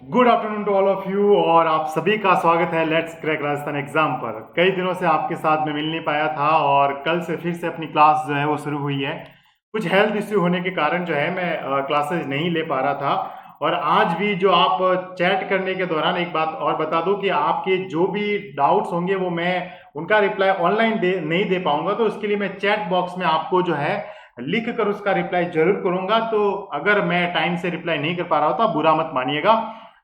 Good afternoon to all of you और आप सभी का स्वागत है लेट्स क्रैक राजस्थान एग्जाम पर। कई दिनों से आपके साथ में मिल नहीं पाया था और कल से फिर से अपनी क्लास जो है वो शुरू हुई है। कुछ हेल्थ इश्यू होने के कारण जो है मैं क्लासेस नहीं ले पा रहा था। और आज भी जो आप चैट करने के दौरान एक बात और बता दूं कि आपके जो भी डाउट्स होंगे वो मैं उनका रिप्लाई ऑनलाइन नहीं दे पाऊंगा, तो उसके लिए मैं चैट बॉक्स में आपको जो है लिख कर उसका रिप्लाई जरूर करूंगा। तो अगर मैं टाइम से रिप्लाई नहीं कर पा रहा हूं तो आप बुरा मत मानिएगा।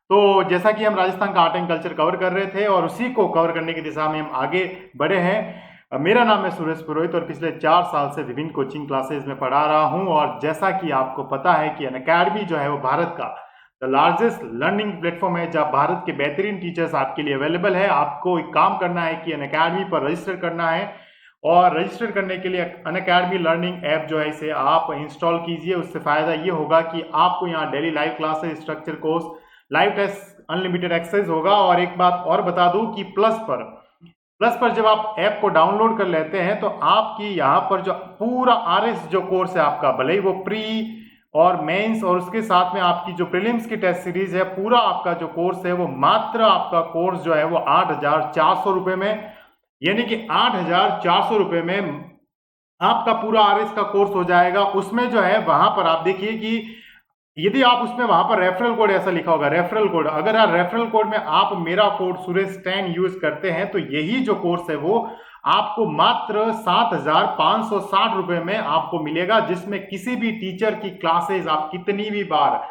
तो जैसा कि हम राजस्थान का आर्ट एंड कल्चर कवर कर रहे थे और उसी को कवर करने की दिशा में हम आगे बढ़े हैं। मेरा नाम है सुरेश पुरोहित और पिछले 4 साल से विभिन्न कोचिंग क्लासेस में पढ़ा रहा हूं। और जैसा कि आपको पता है कि अनअकैडमी जो है वो भारत का द लार्जेस्ट लर्निंग प्लेटफॉर्म है, जहाँ भारत के बेहतरीन टीचर्स आपके लिए अवेलेबल है। आपको एक काम करना है कि अनअकैडमी पर रजिस्टर करना है और रजिस्टर करने के लिए अनअकैडमी लर्निंग ऐप जो है इसे आप इंस्टॉल कीजिए। उससे फायदा ये होगा कि आपको यहाँ daily live classes, structure course, live test, unlimited access होगा। और एक बात और बता दूं कि प्लस पर जब आप ऐप को डाउनलोड कर लेते हैं तो आपकी यहाँ पर जो पूरा आरएस जो कोर्स है आपका, भले ही वो प्री और मेंस और उसके साथ में आपकी जो प्रीलिम्स की टेस्ट सीरीज है, पूरा आपका जो कोर्स है वो मात्र आपका कोर्स जो है वो 8,400 रुपये में, यानी कि 8,400 रुपये में आपका पूरा आरएस का कोर्स हो जाएगा। उसमें जो है वहां पर आप देखिए कि यदि आप उसमें वहां पर रेफरल कोड ऐसा लिखा होगा, रेफरल कोड, अगर आप रेफरल कोड में आप मेरा कोड सुरेश 10 यूज करते हैं तो यही जो कोर्स है वो आपको मात्र 7,560 रुपये में आपको मिलेगा, जिसमें किसी भी टीचर की क्लासेस आप कितनी भी बार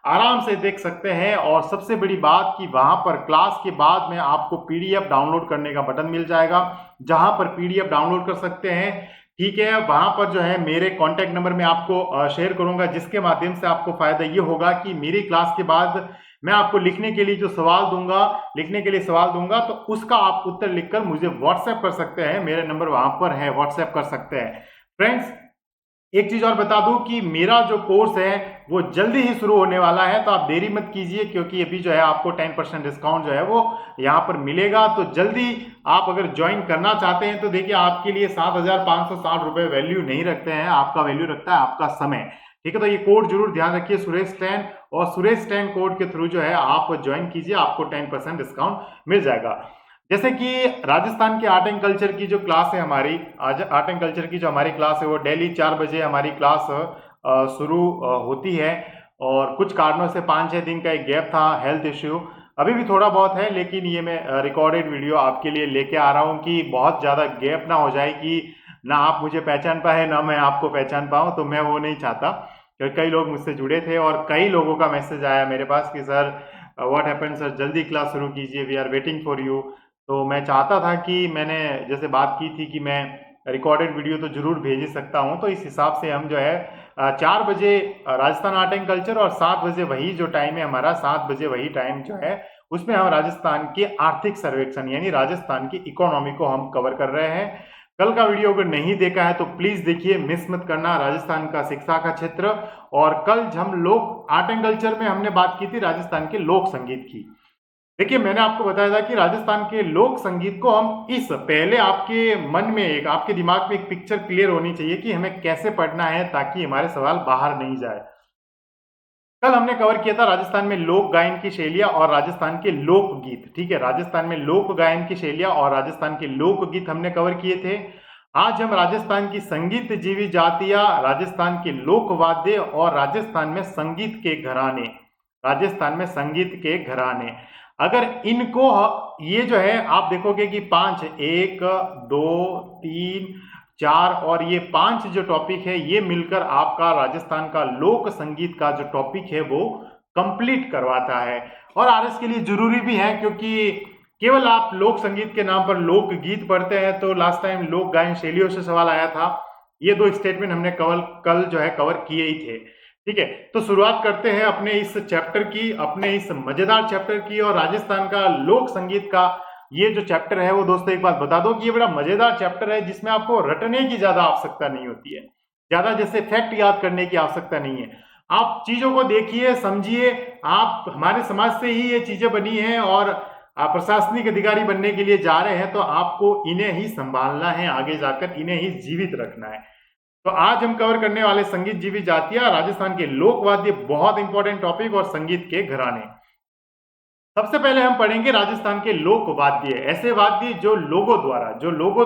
आराम से देख सकते हैं। और सबसे बड़ी बात कि वहां पर क्लास के बाद में आपको पीडीएफ डाउनलोड करने का बटन मिल जाएगा, जहां पर पीडीएफ डाउनलोड कर सकते हैं। ठीक है, वहां पर जो है मेरे कांटेक्ट नंबर में आपको शेयर करूंगा, जिसके माध्यम से आपको फायदा ये होगा कि मेरी क्लास के बाद मैं आपको लिखने के लिए जो सवाल दूंगा, लिखने के लिए सवाल दूंगा, तो उसका आप उत्तर लिखकर मुझे व्हाट्सएप कर सकते हैं। मेरे नंबर वहां पर है, व्हाट्सएप कर सकते हैं। फ्रेंड्स, एक चीज और बता दूं कि मेरा जो कोर्स है वो जल्दी ही शुरू होने वाला है, तो आप देरी मत कीजिए, क्योंकि अभी जो है आपको 10% डिस्काउंट जो है वो यहाँ पर मिलेगा। तो जल्दी आप अगर ज्वाइन करना चाहते हैं तो देखिए, आपके लिए 7,560 रुपये वैल्यू नहीं रखते हैं, आपका वैल्यू रखता है आपका समय। ठीक है, तो ये कोड जरूर ध्यान रखिए, सुरेश 10, और सुरेश 10 कोड के थ्रू जो है आप ज्वाइन कीजिए, आपको 10% डिस्काउंट मिल जाएगा। जैसे कि राजस्थान के आर्ट एंड कल्चर की जो क्लास है हमारी, आज आर्ट एंड कल्चर की जो हमारी क्लास है वो डेली 4 बजे हमारी क्लास शुरू होती है। और कुछ कारणों से 5-6 दिन का एक गैप था, हेल्थ इश्यू, अभी भी थोड़ा बहुत है, लेकिन ये मैं रिकॉर्डेड वीडियो आपके लिए लेके आ रहा हूँ कि बहुत ज़्यादा गैप ना हो जाए कि ना आप मुझे पहचान पाए ना मैं आपको पहचान पाऊँ। तो मैं वो नहीं चाहता, क्योंकि कई लोग मुझसे जुड़े थे और कई लोगों का मैसेज आया मेरे पास कि सर व्हाट हैपेंड सर, जल्दी क्लास शुरू कीजिए, we are waiting for you. तो मैं चाहता था कि मैंने जैसे बात की थी कि मैं रिकॉर्डेड वीडियो तो जरूर भेज ही सकता हूं, तो इस हिसाब से हम जो है 4 बजे राजस्थान आर्ट एंड कल्चर और 7 बजे वही जो टाइम है हमारा, 7 बजे वही टाइम जो है उसमें हम राजस्थान के आर्थिक सर्वेक्षण यानी राजस्थान की इकोनॉमी को हम कवर कर रहे हैं। कल का वीडियो अगर नहीं देखा है तो प्लीज देखिए, मिस मत करना, राजस्थान का शिक्षा का क्षेत्र। और कल हम लोग आर्ट एंड कल्चर में हमने बात की थी राजस्थान के लोक संगीत की। देखिए, मैंने आपको बताया था कि राजस्थान के लोक संगीत को हम इस पहले आपके मन में एक, आपके दिमाग में एक पिक्चर क्लियर होनी चाहिए कि हमें कैसे पढ़ना है ताकि हमारे सवाल बाहर नहीं जाए। कल हमने कवर किया था राजस्थान में लोक गायन की शैलियां और राजस्थान के लोकगीत। ठीक है, राजस्थान में लोक गायन की शैलियां और राजस्थान के लोकगीत हमने कवर किए थे। आज हम राजस्थान की संगीत जीवी जातियां, राजस्थान के लोक वाद्य और राजस्थान में संगीत के घराने, राजस्थान में संगीत के घराने, अगर इनको ये जो है आप देखोगे कि 5, 1, 2, 3, 4 और ये 5 जो टॉपिक है ये मिलकर आपका राजस्थान का लोक संगीत का जो टॉपिक है वो कंप्लीट करवाता है। और आरएस के लिए जरूरी भी है, क्योंकि केवल आप लोक संगीत के नाम पर लोक गीत पढ़ते हैं तो लास्ट टाइम लोक गायन शैलियों से सवाल आया था। ये दो स्टेटमेंट हमने कल जो है कवर किए ही थे। ठीक है, तो शुरुआत करते हैं अपने इस चैप्टर की, अपने इस मजेदार चैप्टर की। और राजस्थान का लोक संगीत का ये जो चैप्टर है वो दोस्तों एक बात बता दो कि ये बड़ा मजेदार चैप्टर है, जिसमें आपको रटने की ज्यादा आवश्यकता नहीं होती है, ज्यादा जैसे फैक्ट याद करने की आवश्यकता नहीं है। आप चीजों को देखिए, समझिए। आप हमारे समाज से ही ये चीजें बनी हैं और आप प्रशासनिक अधिकारी बनने के लिए जा रहे हैं तो आपको इन्हें ही संभालना है, आगे जाकर इन्हें ही जीवित रखना है। तो आज हम कवर करने वाले संगीत जीवी जातियां, राजस्थान के लोक वाद्य, बहुत इंपॉर्टेंट टॉपिक, और संगीत के घराने। सबसे पहले हम पढ़ेंगे राजस्थान के लोक वाद्य, ऐसे वाद्य जो लोगों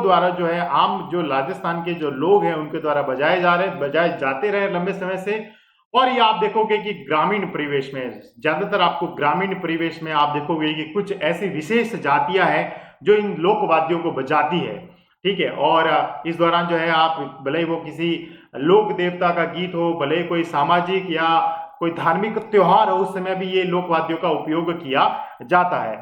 द्वारा जो है आम जो राजस्थान के जो लोग हैं उनके द्वारा बजाए जाते रहे लंबे समय से। और ये आप देखोगे कि ग्रामीण परिवेश में, ज्यादातर आपको ग्रामीण परिवेश में आप देखोगे कि कुछ ऐसी विशेष जातियां हैं जो इन लोक वाद्यों को बजाती है, ठीक है। और इस दौरान जो है आप भले ही वो किसी लोक देवता का गीत हो, भले ही कोई सामाजिक या कोई धार्मिक त्योहार हो, उस समय भी ये लोक वाद्यों का उपयोग किया जाता है।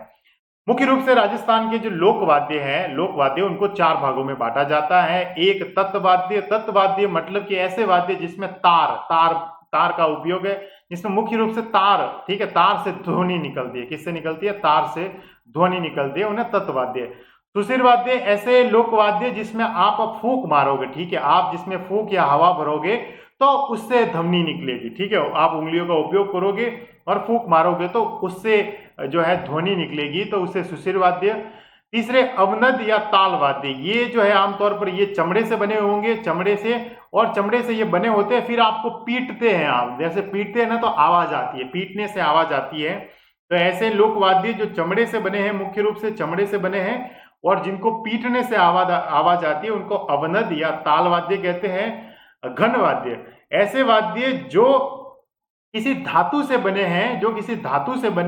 मुख्य रूप से राजस्थान के जो लोक वाद्य उनको चार भागों में बांटा जाता है। एक तत्वाद्य मतलब कि ऐसे वाद्य जिसमें तार का उपयोग है, जिसमें मुख्य रूप से तार, ठीक है, तार से ध्वनि निकलती है। किससे निकलती है? तार से ध्वनि निकलती है, उन्हें तत्वाद्य। सुशिर वाद्य ऐसे लोक वाद्य जिसमें आप फूंक मारोगे, ठीक है, आप जिसमें फूंक या हवा भरोगे तो उससे ध्वनि निकलेगी, ठीक है, आप उंगलियों का उपयोग करोगे और फूंक मारोगे तो उससे जो है ध्वनि निकलेगी, तो उसे सुशिर वाद्य। तीसरे अवनद या ताल वाद्य, ये जो है आमतौर पर ये चमड़े से बने होंगे, चमड़े से ये बने होते हैं, फिर आपको पीटते हैं, आप जैसे पीटते हैं ना तो आवाज आती है, पीटने से आवाज आती है। तो ऐसे लोक वाद्य जो चमड़े से बने हैं, मुख्य रूप से चमड़े से बने हैं और जिनको पीटने से आवाज आती है, उनको अवनद या ताल वाद्य कहते हैं। घन वाद्य ऐसे वाद्य जो किसी धातु से बने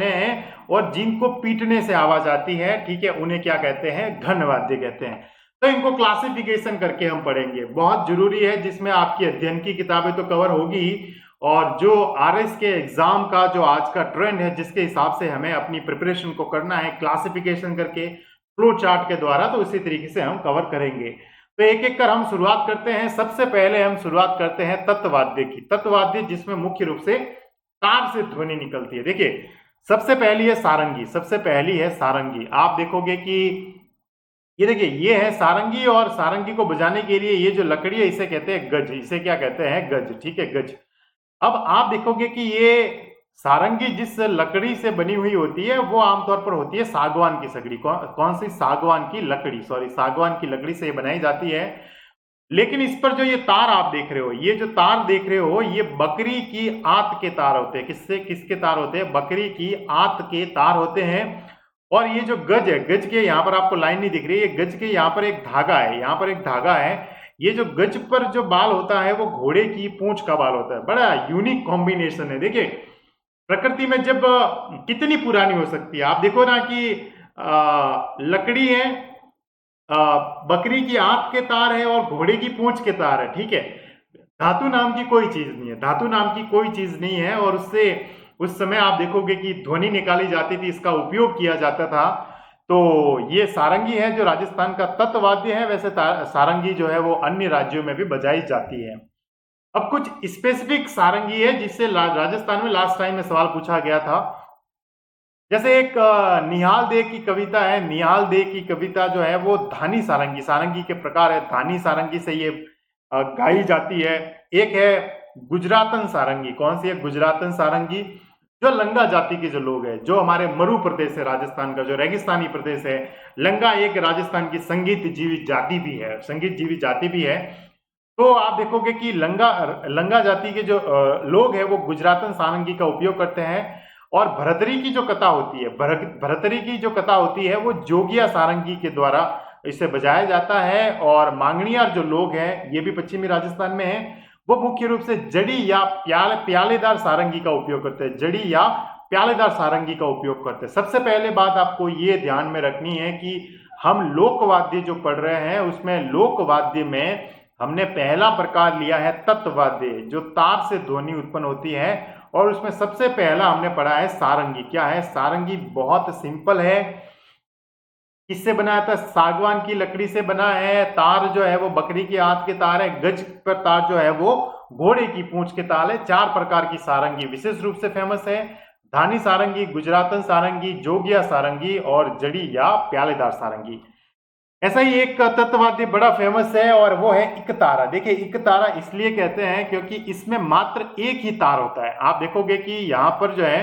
हैं और जिनको पीटने से आवाज आती है, ठीक है, उन्हें क्या कहते हैं? घन वाद्य कहते हैं। तो इनको क्लासिफिकेशन करके हम पढ़ेंगे, बहुत जरूरी है, जिसमें आपकी अध्ययन की किताबें तो कवर होगी ही, और जो आरएस के एग्जाम का जो आज का ट्रेंड है, जिसके हिसाब से हमें अपनी प्रिपरेशन को करना है क्लासिफिकेशन करके, फ्लो चार्ट के द्वारा, तो उसी तरीके से हम कवर करेंगे। तो एक एक कर हम शुरुआत करते हैं। सबसे पहले हम शुरुआत करते हैं तत्वाद्य की। तत्वाद्य जिसमें मुख्य रूप से तार से ध्वनि निकलती है। देखिए, सबसे पहली है सारंगी। आप देखोगे कि ये देखिए, ये है सारंगी, और सारंगी को बजाने के लिए ये जो लकड़ी है इसे कहते हैं गज। इसे क्या कहते हैं? गज, ठीक है, गज। अब आप देखोगे कि ये सारंगी जिस लकड़ी से बनी हुई होती है वो आमतौर पर होती है सागवान की सगड़ी। कौन सी? सागवान की लकड़ी से बनाई जाती है। लेकिन इस पर जो ये तार आप देख रहे हो, ये बकरी की आंत के तार होते हैं। किसके तार होते हैं? बकरी की आंत के तार होते हैं। और ये जो गज है, गज के यहाँ पर आपको लाइन नहीं दिख रही है, गज के यहाँ पर एक धागा है, ये जो गज पर जो बाल होता है वो घोड़े की पूंछ का बाल होता है। बड़ा यूनिक कॉम्बिनेशन है। देखिए, प्रकृति में जब कितनी पुरानी हो सकती है, आप देखो ना कि लकड़ी है, बकरी की आंत के तार है और घोड़े की पूंछ के तार है, ठीक है। धातु नाम की कोई चीज नहीं है, और उससे उस समय आप देखोगे कि ध्वनि निकाली जाती थी, इसका उपयोग किया जाता था। तो ये सारंगी है जो राजस्थान का तत्वाद्य है। वैसे सारंगी जो है वो अन्य राज्यों में भी बजाई जाती है। अब कुछ स्पेसिफिक सारंगी है जिससे राजस्थान में लास्ट टाइम में सवाल पूछा गया था। जैसे एक निहाल दे की कविता है, निहाल दे की कविता जो है वो धानी सारंगी के प्रकार है, धानी सारंगी से ये गाई जाती है। एक है गुजरातन सारंगी। कौन सी है? गुजरातन सारंगी, जो लंगा जाति के जो लोग हैं, जो हमारे मरु प्रदेश है राजस्थान का, जो रेगिस्तानी प्रदेश है, लंगा एक राजस्थान की संगीत जीवित जाति भी है। तो आप देखोगे कि लंगा जाति के जो लोग हैं वो गुजरातन सारंगी का उपयोग करते हैं। और भरतरी की जो कथा होती है वो जोगिया सारंगी के द्वारा इसे बजाया जाता है। और मांगणियार जो लोग हैं, ये भी पश्चिमी राजस्थान में है, वो मुख्य रूप से जड़ी या प्यालेदार सारंगी का उपयोग करते हैं। सबसे पहले बात आपको ये ध्यान में रखनी है कि हम लोकवाद्य जो पढ़ रहे हैं उसमें लोकवाद्य में हमने पहला प्रकार लिया है तत्वाद्य, जो तार से ध्वनि उत्पन्न होती है, और उसमें सबसे पहला हमने पढ़ा है सारंगी। क्या है? सारंगी बहुत सिंपल है। किससे बनाया था? सागवान की लकड़ी से बना है। तार जो है वो बकरी की आंत के तार है। गज पर तार जो है वो घोड़े की पूंछ के तार है। चार प्रकार की सारंगी विशेष रूप से फेमस है: धानी सारंगी, गुजरातन सारंगी, जोगिया सारंगी और जड़ी या प्यालेदार सारंगी। ऐसा ही एक तत्ववाद्य बड़ा फेमस है और वो है इकतारा। देखिए, इकतारा इसलिए कहते हैं क्योंकि इसमें मात्र एक ही तार होता है। आप देखोगे कि यहाँ पर जो है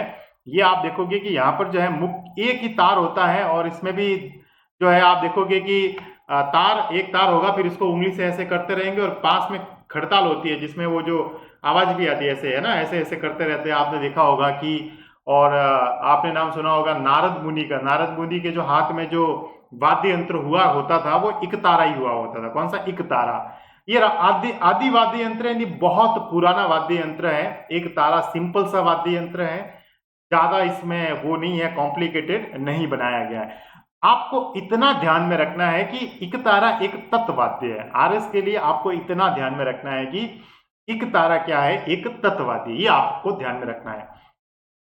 एक ही तार होता है, और इसमें भी जो है आप देखोगे कि एक तार होगा, फिर इसको उंगली से ऐसे करते रहेंगे और पास में खड़ताल होती है जिसमें वो जो आवाज भी आती है, ऐसे है ना, ऐसे ऐसे करते रहते हैं। आपने देखा होगा कि और आपने नाम सुना होगा नारद मुनि का। नारद मुनि के जो हाथ में जो वाद्य यंत्र हुआ होता था वो इकतारा ही हुआ होता था। कौन सा? इकतारा। ये आदि आदि वाद्य यंत्र है, बहुत पुराना वाद्य यंत्र है। एक तारा सिंपल सा वाद्य यंत्र है, ज्यादा इसमें वो नहीं है, कॉम्प्लिकेटेड नहीं बनाया गया है। आपको इतना ध्यान में रखना है कि एक तारा एक तत्ववाद्य है। आरएस के लिए आपको इतना ध्यान में रखना है कि एक तारा क्या है? एक तत्ववाद्य। ये आपको ध्यान में रखना है।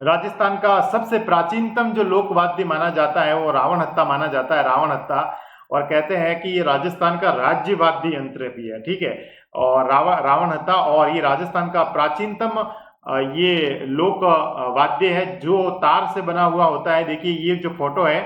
राजस्थान का सबसे प्राचीनतम जो लोक वाद्य माना जाता है वो रावण हत्ता माना जाता है, रावण हत्ता। और कहते हैं कि ये राजस्थान का राज्य वाद्य यंत्र भी है, ठीक है। और रावण हत्ता, और ये राजस्थान का प्राचीनतम ये लोक वाद्य है जो तार से बना हुआ होता है। देखिए ये जो फोटो है,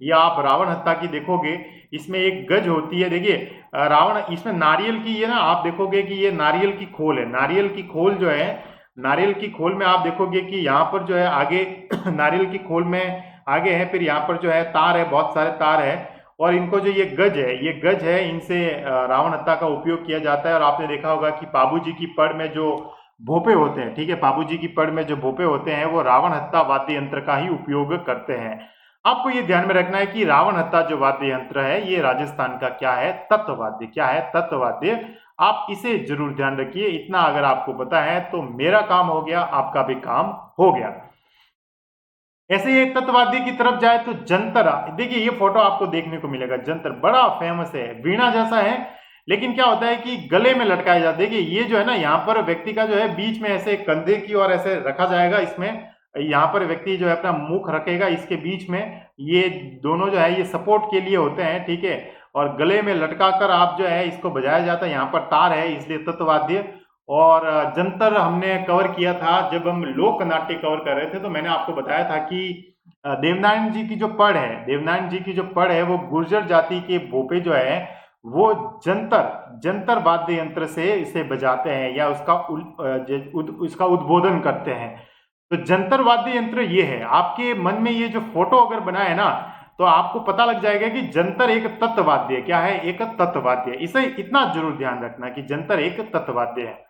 ये आप रावण हत्ता की देखोगे, इसमें एक गज होती है। देखिए रावण, इसमें नारियल की, ये ना आप देखोगे कि ये नारियल की खोल है। नारियल की खोल जो है, नारियल की खोल में आप देखोगे कि यहाँ पर जो है आगे नारियल की खोल में आगे है, फिर यहाँ पर जो है तार है, बहुत सारे तार है। और इनको जो ये गज है, ये गज है, इनसे रावण हत्ता का उपयोग किया जाता है। और आपने देखा होगा कि पाबू जी की पड़ में जो भोपे होते हैं, ठीक है, पाबू जी की पड़ में जो भोपे होते हैं वो रावण हत्ता वाद्य यंत्र का ही उपयोग करते हैं। आपको ये ध्यान में रखना है कि रावण हत्ता जो वाद्य यंत्र है ये राजस्थान का क्या है? तत्ववाद्य। क्या है? तत्ववाद्य। आप इसे जरूर ध्यान रखिए। इतना अगर आपको पता है तो मेरा काम हो गया, आपका भी काम हो गया। ऐसे ही तत्ववाद्य की तरफ जाए तो जंतर, देखिए ये फोटो आपको देखने को मिलेगा। जंतर बड़ा फेमस है, वीणा जैसा है, लेकिन क्या होता है कि गले में लटकाया जाता है। देखिए ये जो है ना, यहाँ पर व्यक्ति का जो है बीच में ऐसे कंधे की ओर ऐसे रखा जाएगा। इसमें यहाँ पर व्यक्ति जो है अपना मुख रखेगा, इसके बीच में ये दोनों जो है ये सपोर्ट के लिए होते हैं, ठीक है। और गले में लटका कर आप जो है इसको बजाया जाता है। यहाँ पर तार है, इसलिए तत्ववाद्य। और जंतर हमने कवर किया था जब हम लोक नाट्य कवर कर रहे थे, तो मैंने आपको बताया था कि देवनारायण जी की जो पढ़ है, देवनारायण जी की जो पढ़ है, वो गुर्जर जाति के भोपे जो है वो जंतर जंतर वाद्य यंत्र से इसे बजाते हैं या उसका उद्बोधन करते हैं। तो जंतर वाद्य यंत्र ये है। आपके मन में ये जो फोटो अगर बना है ना, तो आपको पता लग जाएगा कि जंतर एक तत्ववाद्य है। क्या है? एक तत्ववाद्य। इसे इतना जरूर ध्यान रखना कि जंतर एक तत्ववाद्य है।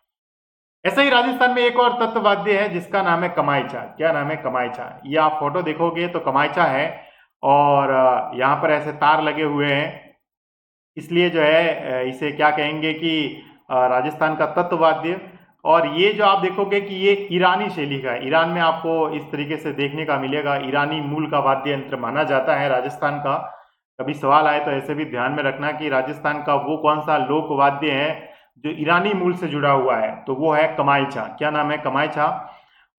ऐसा ही राजस्थान में एक और तत्ववाद्य है जिसका नाम है कमाईचा। क्या नाम है? कमाईचा। ये आप फोटो देखोगे तो कमाईचा है, और यहाँ पर ऐसे तार लगे हुए हैं, इसलिए जो है इसे क्या कहेंगे कि राजस्थान का तत्ववाद्य। और ये जो आप देखोगे कि ये ईरानी शैली का है। ईरान में आपको इस तरीके से देखने का मिलेगा। ईरानी मूल का वाद्य यंत्र माना जाता है राजस्थान का। कभी सवाल आए तो ऐसे भी ध्यान में रखना कि राजस्थान का वो कौन सा लोक वाद्य है जो ईरानी मूल से जुड़ा हुआ है, तो वो है कमाईचा। क्या नाम है? कमाईचा।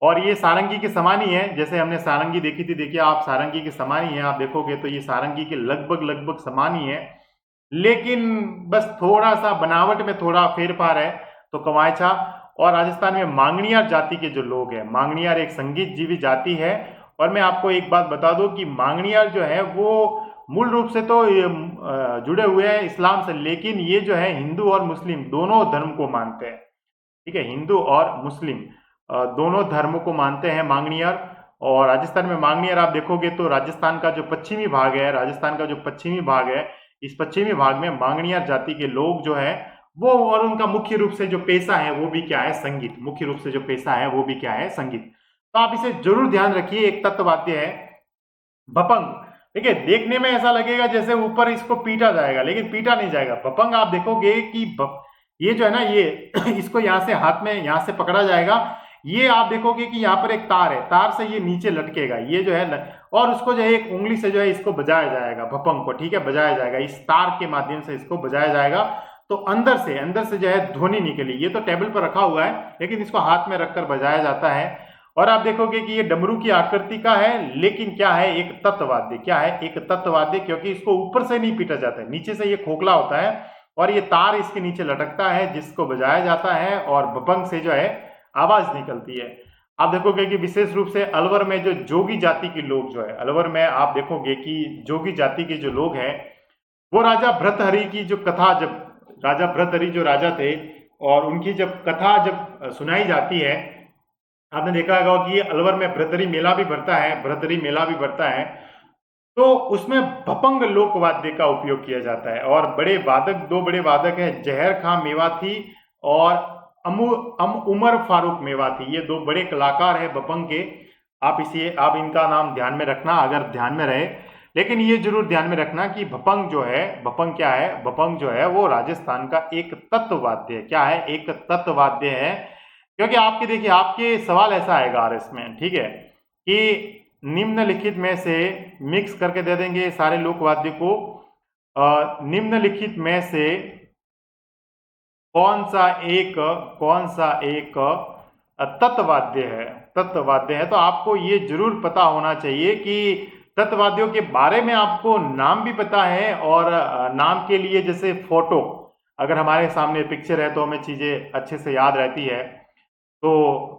और ये सारंगी के समान ही है, जैसे हमने सारंगी देखी थी। देखिए आप, सारंगी के समान ही है। आप देखोगे तो ये सारंगी के लगभग लगभग समान ही है, लेकिन बस थोड़ा सा बनावट में थोड़ा फेरफार है। तो कमाईचा। और राजस्थान में मांगणियार जाति के जो लोग हैं, मांगणियार एक संगीत जीवी जाति है। और मैं आपको एक बात बता दूं कि मांगणियार जो है वो मूल रूप से तो जुड़े हुए हैं इस्लाम से, लेकिन ये जो है हिंदू और मुस्लिम दोनों धर्म को मानते हैं, ठीक है। हिंदू और मुस्लिम दोनों धर्मों को मानते हैं मांगणियार। और राजस्थान में मांगणियार आप देखोगे तो राजस्थान का जो पश्चिमी भाग है, राजस्थान का जो पश्चिमी भाग है, इस पश्चिमी भाग में मांगणियार जाति के लोग जो है वो, और उनका मुख्य रूप से जो पेशा है वो भी क्या है? संगीत। मुख्य रूप से जो पेशा है वो भी क्या है? संगीत। तो आप इसे जरूर ध्यान रखिए। एक तत्ववाद्य है भपंग। देखिए देखने में ऐसा लगेगा जैसे ऊपर इसको पीटा जाएगा, लेकिन पीटा नहीं जाएगा। भपंग आप देखोगे कि ये जो है ना, ये इसको यहाँ से हाथ में यहाँ से पकड़ा जाएगा। ये आप देखोगे कि यहाँ पर एक तार है, तार से ये नीचे लटकेगा, ये जो है और उसको जो है एक उंगली से जो है इसको बजाया जाएगा, भपंग को, ठीक है, बजाया जाएगा। इस तार के माध्यम से इसको बजाया जाएगा। तो अंदर से जो है ध्वनि निकली। ये तो टेबल पर रखा हुआ है, लेकिन इसको हाथ में रखकर बजाया जाता है। और आप देखोगे कि ये डमरू की आकृति का है, लेकिन क्या है? एक तत्ववाद्य। क्या है? एक तत्ववाद्य, क्योंकि इसको ऊपर से नहीं पीटा जाता है, नीचे से ये खोखला होता है और ये तार इसके नीचे लटकता है जिसको बजाया जाता है, और भपंग से जो है आवाज निकलती है। आप देखोगे कि विशेष रूप से अलवर में जो जोगी जाति के लोग जो है, अलवर में आप देखोगे कि जोगी जाति के जो लोग हैं, वो राजा भृतहरि की जो कथा, जब राजा भृतहरि जो राजा थे और उनकी जब कथा जब सुनाई जाती है, आपने देखा होगा कि अलवर में भृतहरि मेला भी भरता है, भृतहरि मेला भी भरता है। तो उसमें भपंग लोक वाद्य का उपयोग किया जाता है। और बड़े वादक, दो बड़े वादक हैं, जहर खां मेवाती और उमर फारूक मेवाती। ये दो बड़े कलाकार हैं भपंग के। आप इनका नाम ध्यान में रखना अगर ध्यान में रहे। लेकिन ये जरूर ध्यान में रखना कि भपंग जो है, भपंग क्या है, भपंग जो है वो राजस्थान का एक तत्ववाद्य है। क्या है? एक तत्ववाद्य है। क्योंकि आपके देखिए आपके सवाल ऐसा आएगा आरएस में, ठीक है, कि निम्नलिखित में से मिक्स करके दे देंगे सारे लोकवाद्य को। निम्नलिखित में से कौन सा एक तत्ववाद्य है, तत्ववाद्य है। तो आपको ये जरूर पता होना चाहिए कि तत्ववाद्यों के बारे में आपको नाम भी पता है, और नाम के लिए जैसे फोटो अगर हमारे सामने पिक्चर है तो हमें चीजें अच्छे से याद रहती है। तो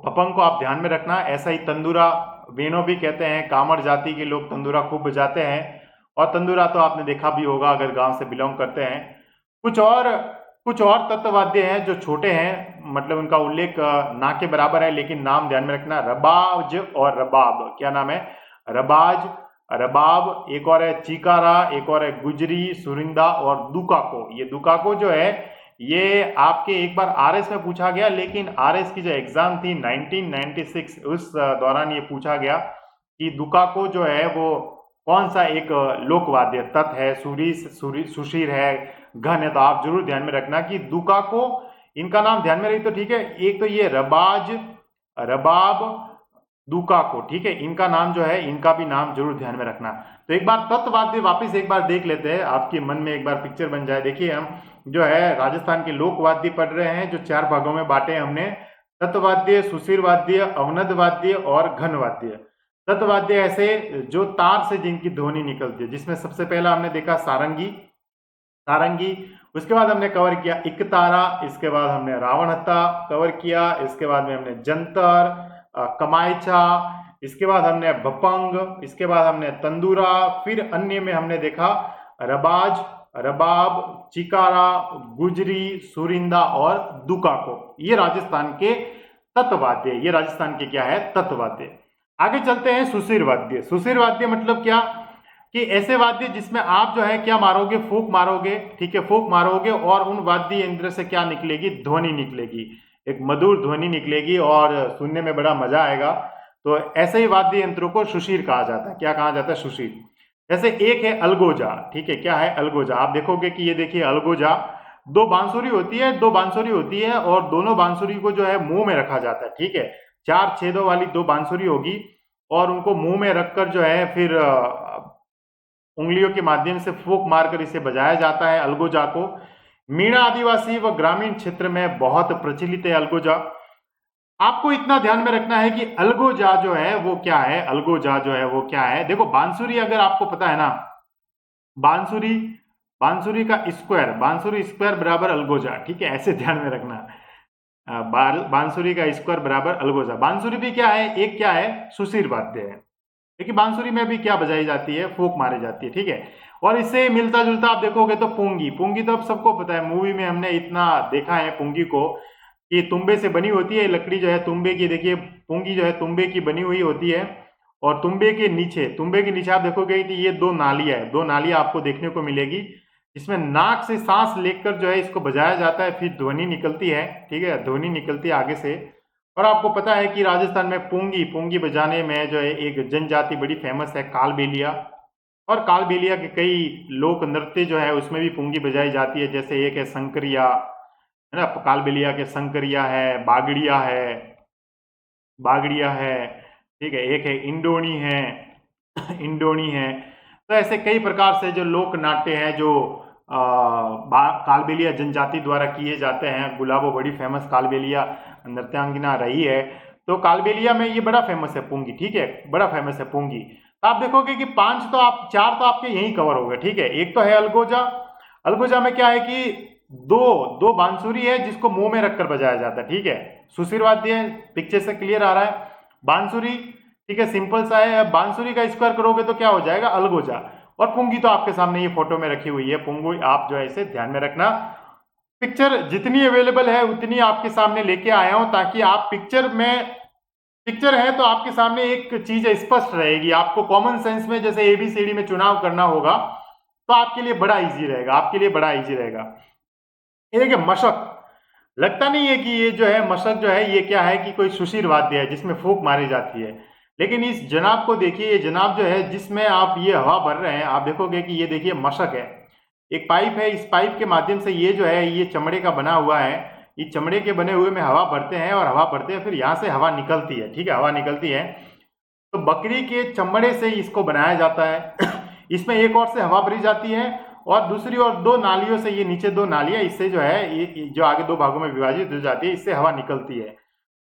भपंग को आप ध्यान में रखना। ऐसा ही तंदूरा, वेणो भी कहते हैं, कामर जाति के लोग तंदूरा खूब बजाते हैं। और तंदूरा तो आपने देखा भी होगा अगर गांव से बिलोंग करते हैं। कुछ और कुछ और तत्ववाद्य हैं जो छोटे हैं, मतलब उनका उल्लेख ना के बराबर है, लेकिन नाम ध्यान में रखना, रबाज और रबाब। क्या नाम है? रबाज, रबाब। एक और है चीकारा, एक और है गुजरी, सुरिंदा और दुकाको। ये दुकाको जो है ये आपके एक बार आरएस में पूछा गया, लेकिन आरएस की जो एग्जाम थी 1996 उस दौरान ये पूछा गया कि दुकाको जो है वो कौन सा एक लोकवाद्य तत् है, सुशीर है, घन है। तो आप जरूर ध्यान में रखना कि दुकाको, इनका नाम ध्यान में रही तो ठीक है। एक तो ये रबाज, रबाब, दुकाको, ठीक है, इनका नाम जो है, इनका भी नाम जरूर ध्यान में रखना। तो एक बार तत्ववाद्य वापिस एक बार देख लेते हैं, आपके मन में एक बार पिक्चर बन जाए। देखिए हम जो है राजस्थान के लोकवाद्य पढ़ रहे हैं, जो 4 भागों में बांटे हमने, तत्ववाद्य, सुशीर वाद्य, अवनद वाद्य और घन वाद्य। तत्ववाद्य ऐसे जो तार से जिनकी ध्वनि निकलती है, जिसमें सबसे पहला हमने देखा सारंगी, सारंगी। उसके बाद हमने कवर किया इकतारा, इसके बाद हमने रावण हत्ता कवर किया, इसके बाद में हमने जंतर, कमायचा, इसके बाद हमने भपंग, इसके बाद हमने तंदूरा, फिर अन्य में हमने देखा रबाज, रबाब, चिकारा, गुजरी, सुरिंदा और दुकाको। ये राजस्थान के तत्ववाद्य, ये राजस्थान के क्या है? तत्ववाद्य। आगे चलते हैं सुशीर वाद्य। सुशीर वाद्य मतलब क्या कि ऐसे वाद्य जिसमें आप जो है क्या मारोगे? फूंक मारोगे, ठीक है, फूंक मारोगे और उन वाद्य यंत्र से क्या निकलेगी? ध्वनि निकलेगी, एक मधुर ध्वनि निकलेगी और सुनने में बड़ा मजा आएगा। तो ऐसे ही वाद्य यंत्रों को सुशीर कहा जाता है। क्या कहा जाता है? सुशीर। जैसे एक है अलगोजा, ठीक है, क्या है अलगोजा? आप देखोगे कि ये देखिए अलगोजा, 2 बांसुरी होती है, 2 बांसुरी होती है और दोनों बांसुरी को जो है मुंह में रखा जाता है, ठीक है। 4 छेदों वाली 2 बांसुरी होगी और उनको मुंह में रखकर जो है फिर उंगलियों के माध्यम से फूंक मारकर इसे बजाया जाता है अलगोजा को। मीणा आदिवासी व ग्रामीण क्षेत्र में बहुत प्रचलित है अलगोजा। आपको इतना ध्यान में रखना है कि अलगोजा जो है वो क्या है? अलगोजा जो है वो क्या है? देखो बांसुरी अगर आपको पता है ना, बांसुरी, बांसुरी का स्क्वायर, बांसुरी स्क्वायर बराबर अलगोजा, ठीक है, ऐसे ध्यान में रखना। बांसुरी का स्क्वायर बराबर अलगोजा। बांसुरी भी क्या है? एक क्या है? सुशीर वाद्य है। देखिए बांसुरी में भी क्या बजाई जाती है? फूंक मारी जाती है, ठीक है। और इससे मिलता जुलता आप देखोगे तो पुंगी, पुंगी तो अब सबको पता है, मूवी में हमने इतना देखा है पुंगी को कि तुंबे से बनी होती है लकड़ी जो है तुंबे की। देखिए पुंगी जो है तुंबे की बनी हुई होती है और तुंबे के नीचे आप देखोगे कि ये 2 नालियां है, 2 नालियां आपको देखने को मिलेगी, जिसमें नाक से सांस लेकर जो है इसको बजाया जाता है, फिर ध्वनि निकलती है, ठीक है, ध्वनि निकलती है आगे से। और आपको पता है कि राजस्थान में पुंगी, पुंगी बजाने में जो है एक जनजाति बड़ी फेमस है, कालबेलिया। और कालबेलिया के कई लोक नृत्य जो है उसमें भी पुंगी बजाई जाती है। जैसे एक है शंकरिया, है ना, कालबेलिया के शंकरिया है, बागड़िया है, बागड़िया है, ठीक है, एक है इंडोनी है, इंडोनी है। तो ऐसे कई प्रकार से जो लोक नाट्य हैं जो कालबेलिया जनजाति द्वारा किए जाते हैं। गुलाबो बड़ी फेमस कालबेलिया नृत्यांगना रही है। तो कालबेलिया में ये बड़ा फेमस है पुंगी, ठीक है, बड़ा फेमस है पुंगी। तो आप देखोगे कि 4 तो आपके यही कवर हो गए, ठीक है। एक तो है अलगोजा, अलगोजा में क्या है कि दो दो बांसुरी है जिसको मुंह में रखकर बजाया जाता है, ठीक है। सुशीर वाद्य पिक्चर से क्लियर आ रहा है। बांसुरी, ठीक है, सिंपल सा है। बांसुरी का स्क्वायर करोगे तो क्या हो जाएगा? अलगोजा। और पुंगी तो आपके सामने ये फोटो में रखी हुई है, पुंगी आप जो है इसे ध्यान में रखना। पिक्चर जितनी अवेलेबल है उतनी आपके सामने लेके आया हूं ताकि आप पिक्चर है तो आपके सामने एक चीज स्पष्ट रहेगी। आपको कॉमन सेंस में जैसे एबीसीडी में चुनाव करना होगा तो आपके लिए बड़ा इजी रहेगा, आपके लिए बड़ा इजी रहेगा। ये देखिए मशक, लगता नहीं है कि ये जो है मशक जो है ये क्या है कि कोई सुशीर वाद्य है जिसमें फूंक मारी जाती है, लेकिन इस जनाब को देखिए, ये जनाब जो है जिसमें आप ये हवा भर रहे हैं, आप देखोगे कि ये देखिए मशक है, एक पाइप है, इस पाइप के माध्यम से ये जो है ये चमड़े का बना हुआ है, ये चमड़े के बने हुए में हवा भरते हैं और हवा भरते हैं, फिर यहाँ से हवा निकलती है, ठीक है, हवा निकलती है। तो बकरी के चमड़े से इसको बनाया जाता है। इसमें एक ओर से हवा भरी जाती है और दूसरी ओर दो नालियों से, ये नीचे दो नालियां, इससे जो है ये जो आगे दो भागों में विभाजित हो जाती है, इससे हवा निकलती है।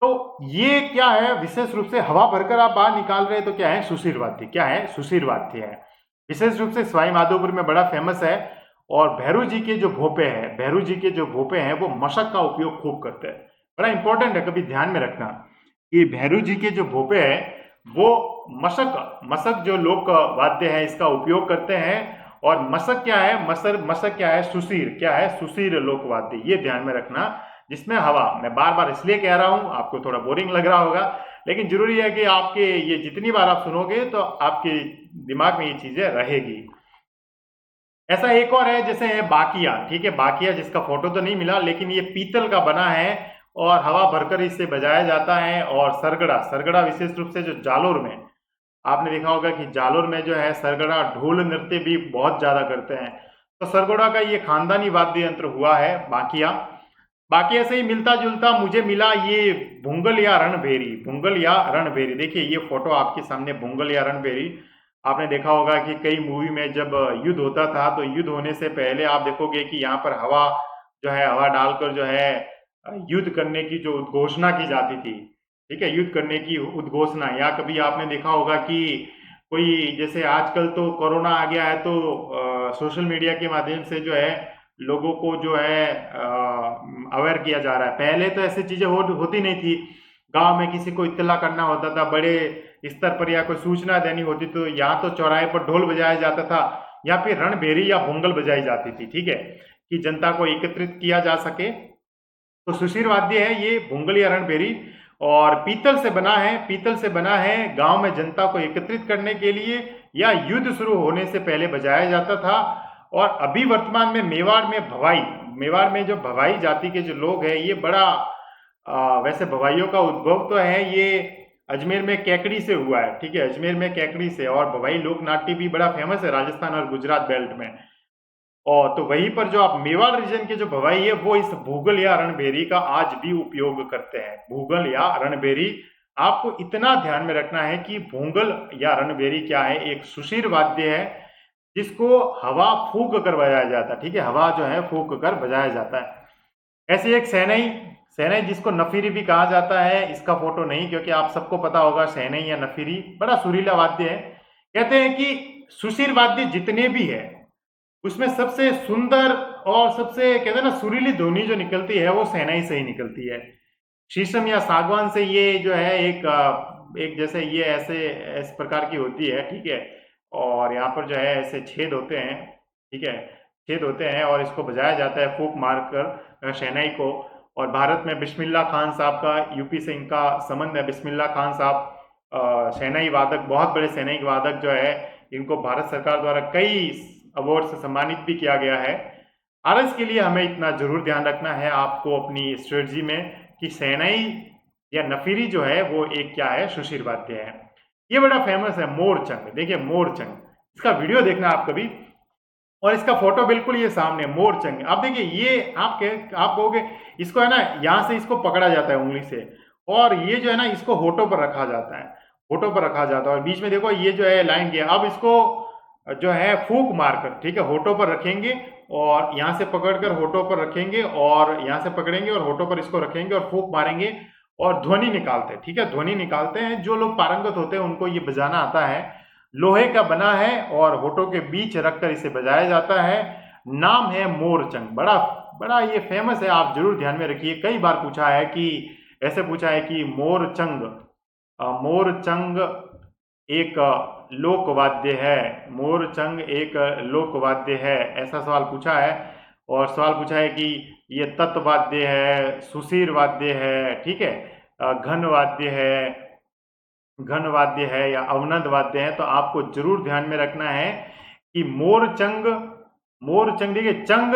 तो ये क्या है, विशेष रूप से हवा भरकर आप बाहर निकाल रहे हैं, तो क्या है, सुशीर वाद्य। क्या है, सुशीर वाद्य है। विशेष रूप से सवाई माधोपुर में बड़ा फेमस है। और भैरू जी के जो भोपे हैं, भैरू जी के जो भोपे हैं, वो मशक का उपयोग खूब करते हैं। बड़ा इंपॉर्टेंट है, कभी ध्यान में रखना कि भैरू जी के जो भोपे हैं वो मशक मशक जो लोक वाद्य है इसका उपयोग करते हैं। और मशक क्या है, मशक क्या है, सुशीर क्या है, सुशीर लोक वाद्य, ये ध्यान में रखना, जिसमें हवा, मैं बार बार इसलिए कह रहा हूं, आपको थोड़ा बोरिंग लग रहा होगा, लेकिन जरूरी है कि आपके ये जितनी बार आप सुनोगे तो आपके दिमाग में ये चीजें रहेगी। ऐसा एक और है, जैसे है बाकिया, ठीक है, बाकिया जिसका फोटो तो नहीं मिला, लेकिन ये पीतल का बना है और हवा भरकर इससे बजाया जाता है। और सरगड़ा, सरगड़ा विशेष रूप से जो जालोर में, आपने देखा होगा कि जालोर में जो है सरगड़ा ढोल नृत्य भी बहुत ज्यादा करते हैं। तो सरगोड़ा का ये खानदानी वाद्य यंत्र हुआ है बाकिया। बाकी ऐसे ही मिलता जुलता मुझे मिला ये भुंगल या रणभेरी, भुंगल या रणभेरी। देखिए ये फोटो आपके सामने, भुंगल या रणभेरी। आपने देखा होगा कि कई मूवी में जब युद्ध होता था तो युद्ध होने से पहले आप देखोगे कि यहाँ पर हवा जो है, हवा डालकर जो है युद्ध करने की जो उद्घोषणा की जाती थी, ठीक है, युद्ध करने की उद्घोषणा। या कभी आपने देखा होगा कि कोई, जैसे आजकल तो कोरोना आ गया है तो सोशल मीडिया के माध्यम से जो है लोगों को जो है अवेयर किया जा रहा है। पहले तो ऐसी चीजें होती नहीं थी। गांव में किसी को इत्तला करना होता था, बड़े स्तर पर या कोई सूचना देनी होती तो या तो चौराहे पर ढोल बजाया जाता था या फिर रणभेरी या भोंगल बजाई जाती थी, ठीक है, कि जनता को एकत्रित किया जा सके। तो सुशीर वाद्य है ये भोंगल या रणभेरी, और पीतल से बना है, पीतल से बना है। गांव में जनता को एकत्रित करने के लिए या युद्ध शुरू होने से पहले बजाया जाता था। और अभी वर्तमान में मेवाड़ में भवाई, मेवाड़ में जो भवाई जाति के जो लोग हैं, ये बड़ा वैसे भवाइयों का उद्भव तो है ये अजमेर में कैकड़ी से हुआ है, ठीक है, अजमेर में कैकड़ी से। और भवाई लोक नाट्य भी बड़ा फेमस है राजस्थान और गुजरात बेल्ट में। और तो वहीं पर जो आप मेवाड़ रीजन के जो भवाई है वो इस भूगल या रणभेरी का आज भी उपयोग करते हैं। भूगल या रणभेरी, आपको इतना ध्यान में रखना है कि भूगल या रणभेरी क्या है, एक सुशीर वाद्य है जिसको हवा फूंक कर बजाया जाता है, ठीक है, हवा जो है फूंक कर बजाया जाता है। ऐसे एक शहनाई, शहनाई जिसको नफीरी भी कहा जाता है, इसका फोटो नहीं, क्योंकि आप सबको पता होगा शहनाई या नफीरी बड़ा सुरीला वाद्य है। कहते हैं कि सुशीर वाद्य जितने भी है उसमें सबसे सुंदर और सबसे, कहते हैं ना, सुरीली ध्वनि जो निकलती है वो शहनाई से ही निकलती है। शीशम या सागवान से ये जो है एक जैसे ये ऐसे इस प्रकार की होती है, ठीक है, और यहाँ पर जो है ऐसे छेद होते हैं, ठीक है, छेद होते हैं और इसको बजाया जाता है फूंक मारकर शहनाई को। और भारत में बिस्मिल्लाह खान साहब का, यूपी से इनका संबंध है, बिस्मिल्लाह खान साहब शहनाई वादक, बहुत बड़े शहनाई वादक जो है, इनको भारत सरकार द्वारा कई अवार्ड से सम्मानित भी किया गया है। आरएस के लिए हमें इतना जरूर ध्यान रखना है आपको अपनी स्ट्रेटजी में कि शहनाई या नफीरी जो है वो एक क्या है, सुशीर वाद्य है। ये बड़ा फेमस है मोरचंग। देखिए मोरचंग, इसका वीडियो देखना आप कभी, और इसका फोटो बिल्कुल ये सामने मोरचंग। आप देखिए ये आप कहोगे इसको है ना, यहाँ से इसको पकड़ा जाता है उंगली से, और ये जो है ना इसको होठों पर रखा जाता है, होठों पर रखा जाता है, और बीच में देखो ये जो है लाइन गया। अब इसको जो है फूंक मारकर, ठीक है, होठों पर रखेंगे और यहाँ से पकड़कर होठों पर रखेंगे और यहाँ से पकड़ेंगे और होठों पर इसको रखेंगे और फूंक मारेंगे और ध्वनि निकालते हैं, ठीक है, ध्वनि निकालते हैं। जो लोग पारंगत होते हैं उनको ये बजाना आता है। लोहे का बना है और होठों के बीच रखकर इसे बजाया जाता है। नाम है मोरचंग। बड़ा बड़ा ये फेमस है, आप जरूर ध्यान में रखिए। कई बार पूछा है कि, ऐसे पूछा है कि मोरचंग, मोरचंग एक लोक वाद्य है, मोरचंग एक लोक वाद्य है, ऐसा सवाल पूछा है। और सवाल पूछा है कि ये तत्व वाद्य है, सुशीर वाद्य है, ठीक है, घन वाद्य है, घन वाद्य है या अवनद वाद्य है। तो आपको जरूर ध्यान में रखना है कि मोरचंग, मोरचंग, देखिए चंग,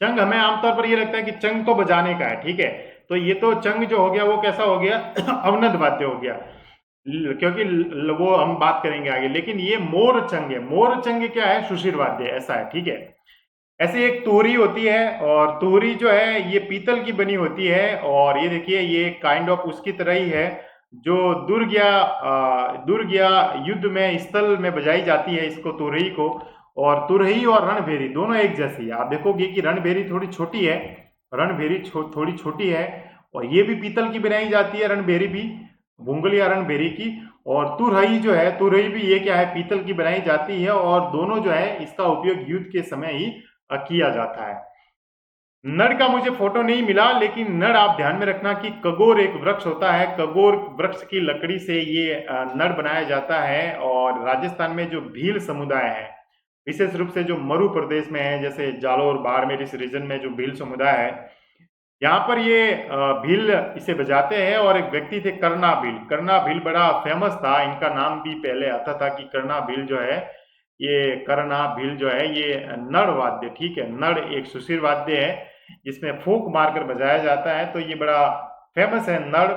चंग हमें आमतौर पर ये लगता है कि चंग तो बजाने का है, ठीक है, तो ये तो चंग जो हो गया वो कैसा हो गया, अवनद वाद्य हो गया। क्योंकि वो हम बात करेंगे आगे। लेकिन ये मोरचंग है। मोरचंग क्या है? सुशिर वाद्य, ऐसा है, ठीक है। ऐसे एक तुहरी होती है, और तुहरी जो है ये पीतल की बनी होती है, और ये देखिए ये काइंड ऑफ उसकी तरह ही है जो दुर्ग या युद्ध में स्थल में बजाई जाती है इसको, तुरही को। और तुरही और रणभेरी दोनों एक जैसी है। आप देखोगे कि रणभेरी थोड़ी छोटी है, रणभेरी थोड़ी छोटी है, और ये भी पीतल की बनाई जाती है, रणभेरी भी, भूंगल या रणभेरी की। और तुरही जो है, तुरही भी ये क्या है, पीतल की बनाई जाती है, और दोनों जो है इसका उपयोग युद्ध के समय ही किया जाता है। नड़ का मुझे फोटो नहीं मिला, लेकिन नड़ आप ध्यान में रखना कि कगोर एक वृक्ष होता है, कगोर वृक्ष की लकड़ी से ये नड़ बनाया जाता है। और राजस्थान में जो भील समुदाय है, विशेष रूप से जो मरु प्रदेश में है, जैसे जालोर बाड़मेर इस रीजन में जो भील समुदाय है, यहाँ पर ये भील इसे बजाते हैं। और एक व्यक्ति थे करना भील। करना भील बड़ा फेमस था, इनका नाम भी पहले आता था कि करना भील जो है, ये करना भील जो है ये नड़ वाद्य, ठीक है, नड़ एक सुशीर वाद्य है जिसमें फूंक मारकर बजाया जाता है, तो ये बड़ा फेमस है नड़।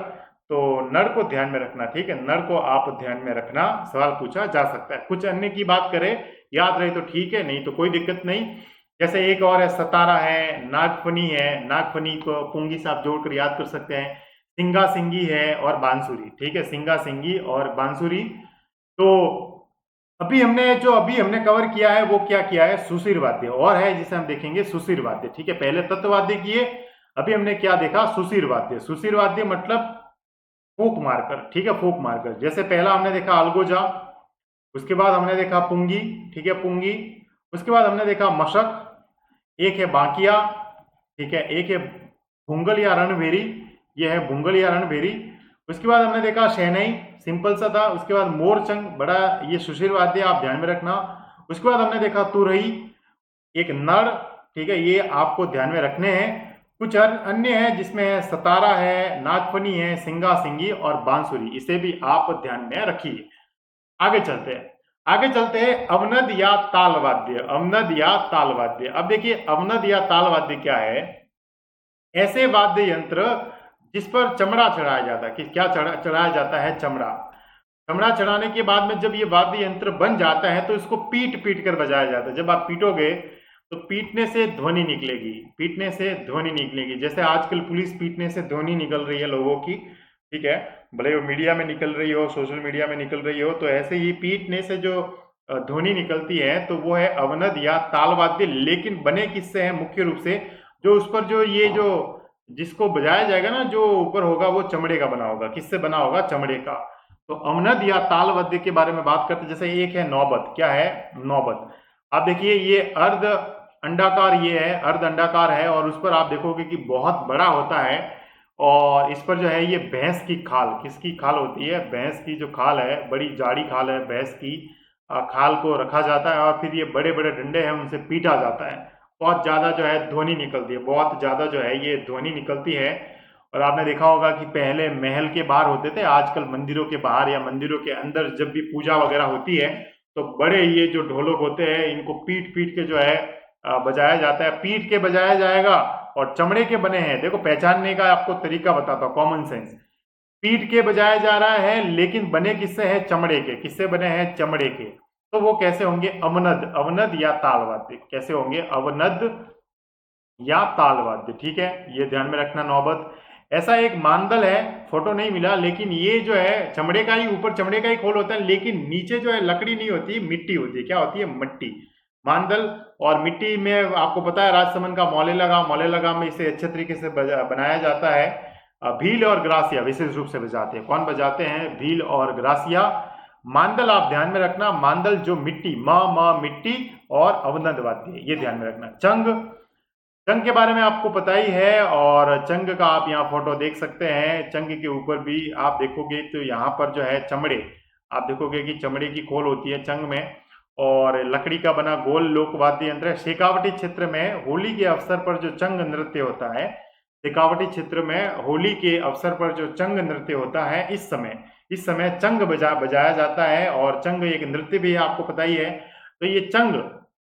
तो नड़ को ध्यान में रखना, ठीक है, नड़ को आप ध्यान में रखना, सवाल पूछा जा सकता है। कुछ अन्य की बात करें, याद रहे तो ठीक है, नहीं तो कोई दिक्कत नहीं। जैसे एक और है सतारा है, नागफनी है, नागफनी को पुंगी से आप जोड़कर याद कर सकते हैं। सिंगा सिंगी है और बांसुरी, ठीक है, सिंगा सिंगी और बांसुरी। तो अभी हमने कवर किया है वो क्या किया है, सुशिर वाद्य, और है जिसे हम देखेंगे सुशिर वाद्य, ठीक है। पहले तत्ववाद्य किए, अभी हमने क्या देखा, सुशिर वाद्य। सुशिर वाद्य मतलब फूंक मारकर, ठीक है, फूंक मारकर। जैसे पहला हमने देखा अलगोजा, उसके बाद हमने देखा पुंगी, ठीक है, पुंगी। उसके बाद हमने देखा मशक, एक है बांकिया, ठीक है, एक है भूंगल या रणभेरी, ये है भूंगल या रणभेरी। उसके बाद हमने देखा शहनाई, सिंपल सा था। उसके बाद मोरचंग, बड़ा ये सुशील वाद्य, आप ध्यान में रखना। उसके बाद हमने देखा तुरही, एक नड़, ठीक है, ये आपको ध्यान में रखने हैं। कुछ अन्य है जिसमें सतारा है, नागफनी है, सिंगा सिंगी और बांसुरी, इसे भी आप ध्यान में रखिए। आगे चलते हैं, आगे चलते हैं अवनद या ताल वाद्य। अवनद या ताल वाद्य, अब देखिए अवनद या ताल वाद्य क्या है। ऐसे वाद्य यंत्र जिस पर चमड़ा चढ़ाया जाता है, कि क्या चढ़ाया जाता है, चमड़ा। चमड़ा चढ़ाने के बाद में जब ये वाद्य यंत्र बन जाता है तो इसको पीट पीट कर बजाया जाता है। जब आप पीटोगे तो पीटने से ध्वनि निकलेगी, पीटने से ध्वनि निकलेगी। जैसे आजकल पुलिस पीटने से ध्वनि निकल रही है लोगों की, ठीक है, भले वो मीडिया में निकल रही हो, सोशल मीडिया में निकल रही हो, तो ऐसे ही पीटने से जो ध्वनि निकलती है तो वो है अवनद या ताल वाद्य। लेकिन बने किससे है, मुख्य रूप से जो उस पर जो ये जो जिसको बजाया जाएगा ना, जो ऊपर होगा वो चमड़े का बना होगा। किससे बना होगा, चमड़े का। तो अवनद या ताल वाद्य के बारे में बात करते, जैसे एक है नौबत, क्या है, नौबत। आप देखिए ये अर्ध अंडाकार, ये है अर्ध अंडाकार है, और उस पर आप देखोगे कि बहुत बड़ा होता है। और इस पर जो है ये भैंस की खाल, किसकी खाल होती है, भैंस की जो खाल है, बड़ी जाड़ी खाल है भैंस की, खाल को रखा जाता है, और फिर ये बड़े बड़े डंडे हैं उनसे पीटा जाता है। बहुत ज़्यादा जो है ध्वनि निकलती है, बहुत ज़्यादा जो है ये ध्वनि निकलती है। और आपने देखा होगा कि पहले महल के बाहर होते थे, आजकल मंदिरों के बाहर या मंदिरों के अंदर जब भी पूजा वगैरह होती है तो बड़े ये जो ढोलक होते हैं इनको पीट पीट के जो है बजाया जाता है। पीट के बजाया जाएगा, और चमड़े के बने हैं। देखो पहचानने का आपको तरीका बताता हूँ, कॉमन सेंस। पीट के बजाया जा रहा है, लेकिन बने किससे है, चमड़े के। किससे बने हैं, चमड़े के। तो वो कैसे होंगे, अवनद, अवनद या ताल वाद्य। कैसे होंगे, अवनद या ताल वाद्य, ठीक है, ये ध्यान में रखना। नौबत, ऐसा एक मांदल है, फोटो नहीं मिला, लेकिन ये जो है चमड़े का ही, ऊपर चमड़े का ही खोल होता है, लेकिन नीचे जो है लकड़ी नहीं होती, मिट्टी होती है। क्या होती है, मिट्टी, मांदल। और मिट्टी में आपको पता है राजसमंद का मौले लगा में इसे अच्छे तरीके से बनाया जाता है। भील और ग्रासिया विशेष रूप से बजाते हैं। कौन बजाते हैं, भील और ग्रासिया। मांदल आप ध्यान में रखना, मांदल जो मिट्टी, म मिट्टी, और अवनद वाद्य, ये ध्यान में रखना। चंग, चंग के बारे में आपको पता ही है, और चंग का आप यहाँ फोटो देख सकते हैं। चंग के ऊपर भी आप देखोगे तो यहाँ पर जो है चमड़े, आप देखोगे कि चमड़े की खोल होती है चंग में, और लकड़ी का बना गोल लोक वाद्य यंत्र है। शेखावटी क्षेत्र में होली के अवसर पर जो चंग नृत्य होता है, शेखावटी क्षेत्र में होली के अवसर पर जो चंग नृत्य होता है, इस समय चंग बजाया जाता है। और चंग एक नृत्य भी है, आपको पता ही है। तो ये चंग,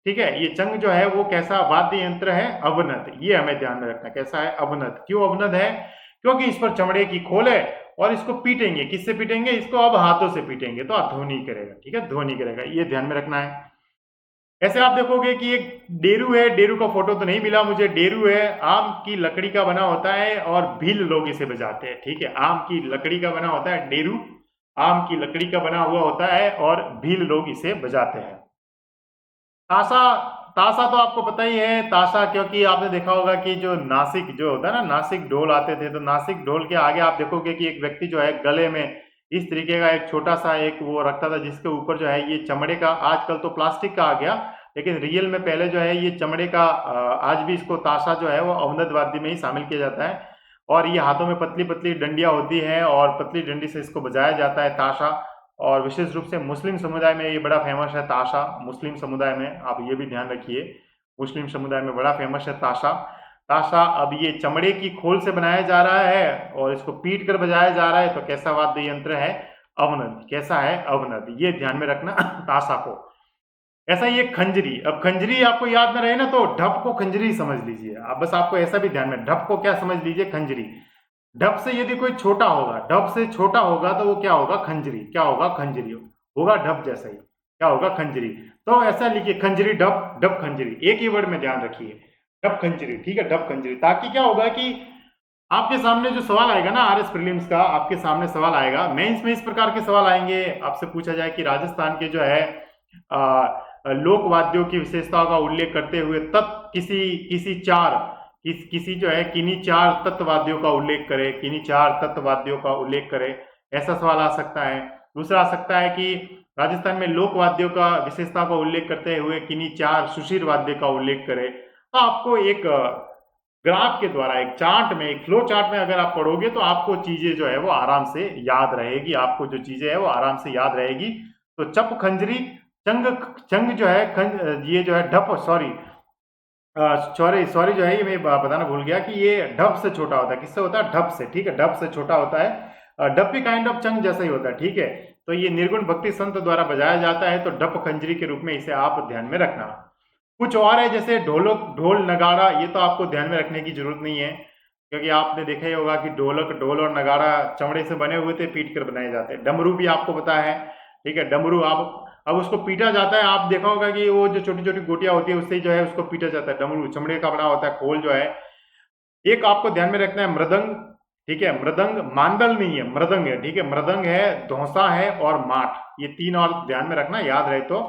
ठीक है, ये चंग जो है वो कैसा वाद्य यंत्र है, अवनद। ये हमें ध्यान में रखना, कैसा है, अवनद। क्यों अवनद है, क्योंकि इस पर चमड़े की खोल है, और इसको पीटेंगे। किससे पीटेंगे? इसको अब हाथों से पीटेंगे तो ध्वनि करेगा, ठीक है, ध्वनि करेगा, ये ध्यान में रखना है। ऐसे आप देखोगे कि एक डेरू है, डेरू का फोटो तो नहीं मिला मुझे, डेरू है, आम की लकड़ी का बना होता है और भील लोग इसे बजाते हैं, ठीक है, आम की लकड़ी का बना होता है डेरू, आम की लकड़ी का बना हुआ होता है और भील लोग इसे बजाते हैं। ताशा, ताशा तो आपको पता ही है, ताशा, क्योंकि आपने देखा होगा कि जो नासिक जो होता है ना, नासिक ढोल आते थे, तो नासिक ढोल के आगे आप देखोगे कि एक व्यक्ति जो है गले में इस तरीके का एक छोटा सा एक वो रखता था, जिसके ऊपर जो है ये चमड़े का, आजकल तो प्लास्टिक का आ गया, लेकिन रियल में पहले जो है ये चमड़े का, आज भी इसको ताशा जो है वो अवनद वाद्य में ही शामिल किया जाता है। और ये हाथों में पतली पतली डंडियां होती है और पतली डंडी से इसको बजाया जाता है ताशा। और विशेष रूप से मुस्लिम समुदाय में ये बड़ा फेमस है ताशा, मुस्लिम समुदाय में, आप ये भी ध्यान रखिए, मुस्लिम समुदाय में बड़ा फेमस है ताशा। ताशा अब ये चमड़े की खोल से बनाया जा रहा है और इसको पीट कर बजाया जा रहा है, तो कैसा वाद्य यंत्र है? अवनद। कैसा है? अवनद, ये ध्यान में रखना ताशा को। ऐसा ही एक खंजरी, अब खंजरी आपको याद न रहे ना तो ढप को खंजरी समझ लीजिए आप, बस आपको ऐसा भी ध्यान में, ढप को क्या समझ लीजिए? खंजरी। ढप से यदि कोई छोटा होगा, ढप से छोटा होगा तो वो क्या होगा? खंजरी। क्या होगा? खंजरी होगा, ढप जैसा ही, क्या होगा? खंजरी। तो ऐसा लिखिए, खंजरी ढप, ढप खंजरी, एक ही वर्ड में ध्यान रखिए, ढप खंजरी, ठीक है, ढप खंजरी। ताकि क्या होगा कि आपके सामने जो सवाल आएगा ना आरएस प्रीलिम्स का, आपके सामने सवाल आएगा, मेंस में इस प्रकार के सवाल आएंगे, आपसे पूछा जाए कि राजस्थान के जो है लोक वाद्यों की विशेषताओं का उल्लेख करते हुए किसी जो है किन्हीं चार तत्ववाद्यों का उल्लेख करे, किन्हीं चार तत्ववाद्यों का उल्लेख करे, ऐसा सवाल आ सकता है। दूसरा आ सकता है कि राजस्थान में लोक वाद्यों का विशेषता का उल्लेख करते हुए किन्हीं चार सुशीर वाद्य का उल्लेख करे। तो आपको एक ग्राफ के द्वारा, एक चार्ट में, एक फ्लो चार्ट में अगर आप पढ़ोगे तो आपको चीजें जो है वो आराम से याद रहेगी, आपको जो चीजें है वो आराम से याद रहेगी। तो चप खंजरी, चंग, चंग जो है ये जो है ढप, सॉरी जो है ये मैं बताना भूल गया कि ये ढप से छोटा होता है। किससे होता है? ढप से, ठीक है, ढप से छोटा होता है। ढप भी काइंड ऑफ चंग जैसा ही होता है, ठीक है। तो ये निर्गुण भक्ति संत द्वारा बजाया जाता है, तो ढप खंजरी के रूप में इसे आप ध्यान में रखना। कुछ और है जैसे ढोलक, ढोल, नगाड़ा, ये तो आपको ध्यान में रखने की जरूरत नहीं है, क्योंकि आपने देखा ही होगा कि ढोलक, ढोल और नगाड़ा चमड़े से बने हुए थे, पीट कर बनाए जाते हैं। डमरू भी आपको पता है, ठीक है, डमरू आप अब उसको पीटा जाता है, आप देखा होगा कि वो जो छोटी छोटी गोटियां होती है उससे जो है उसको पीटा जाता है। डमरू चमड़े का बना होता है, खोल जो है। एक आपको ध्यान में रखना है मृदंग, ठीक है, मृदंग, मांदल नहीं है, मृदंग है, ठीक है, मृदंग है, धौसा है और माठ, ये तीन और ध्यान में रखना, याद रहे तो,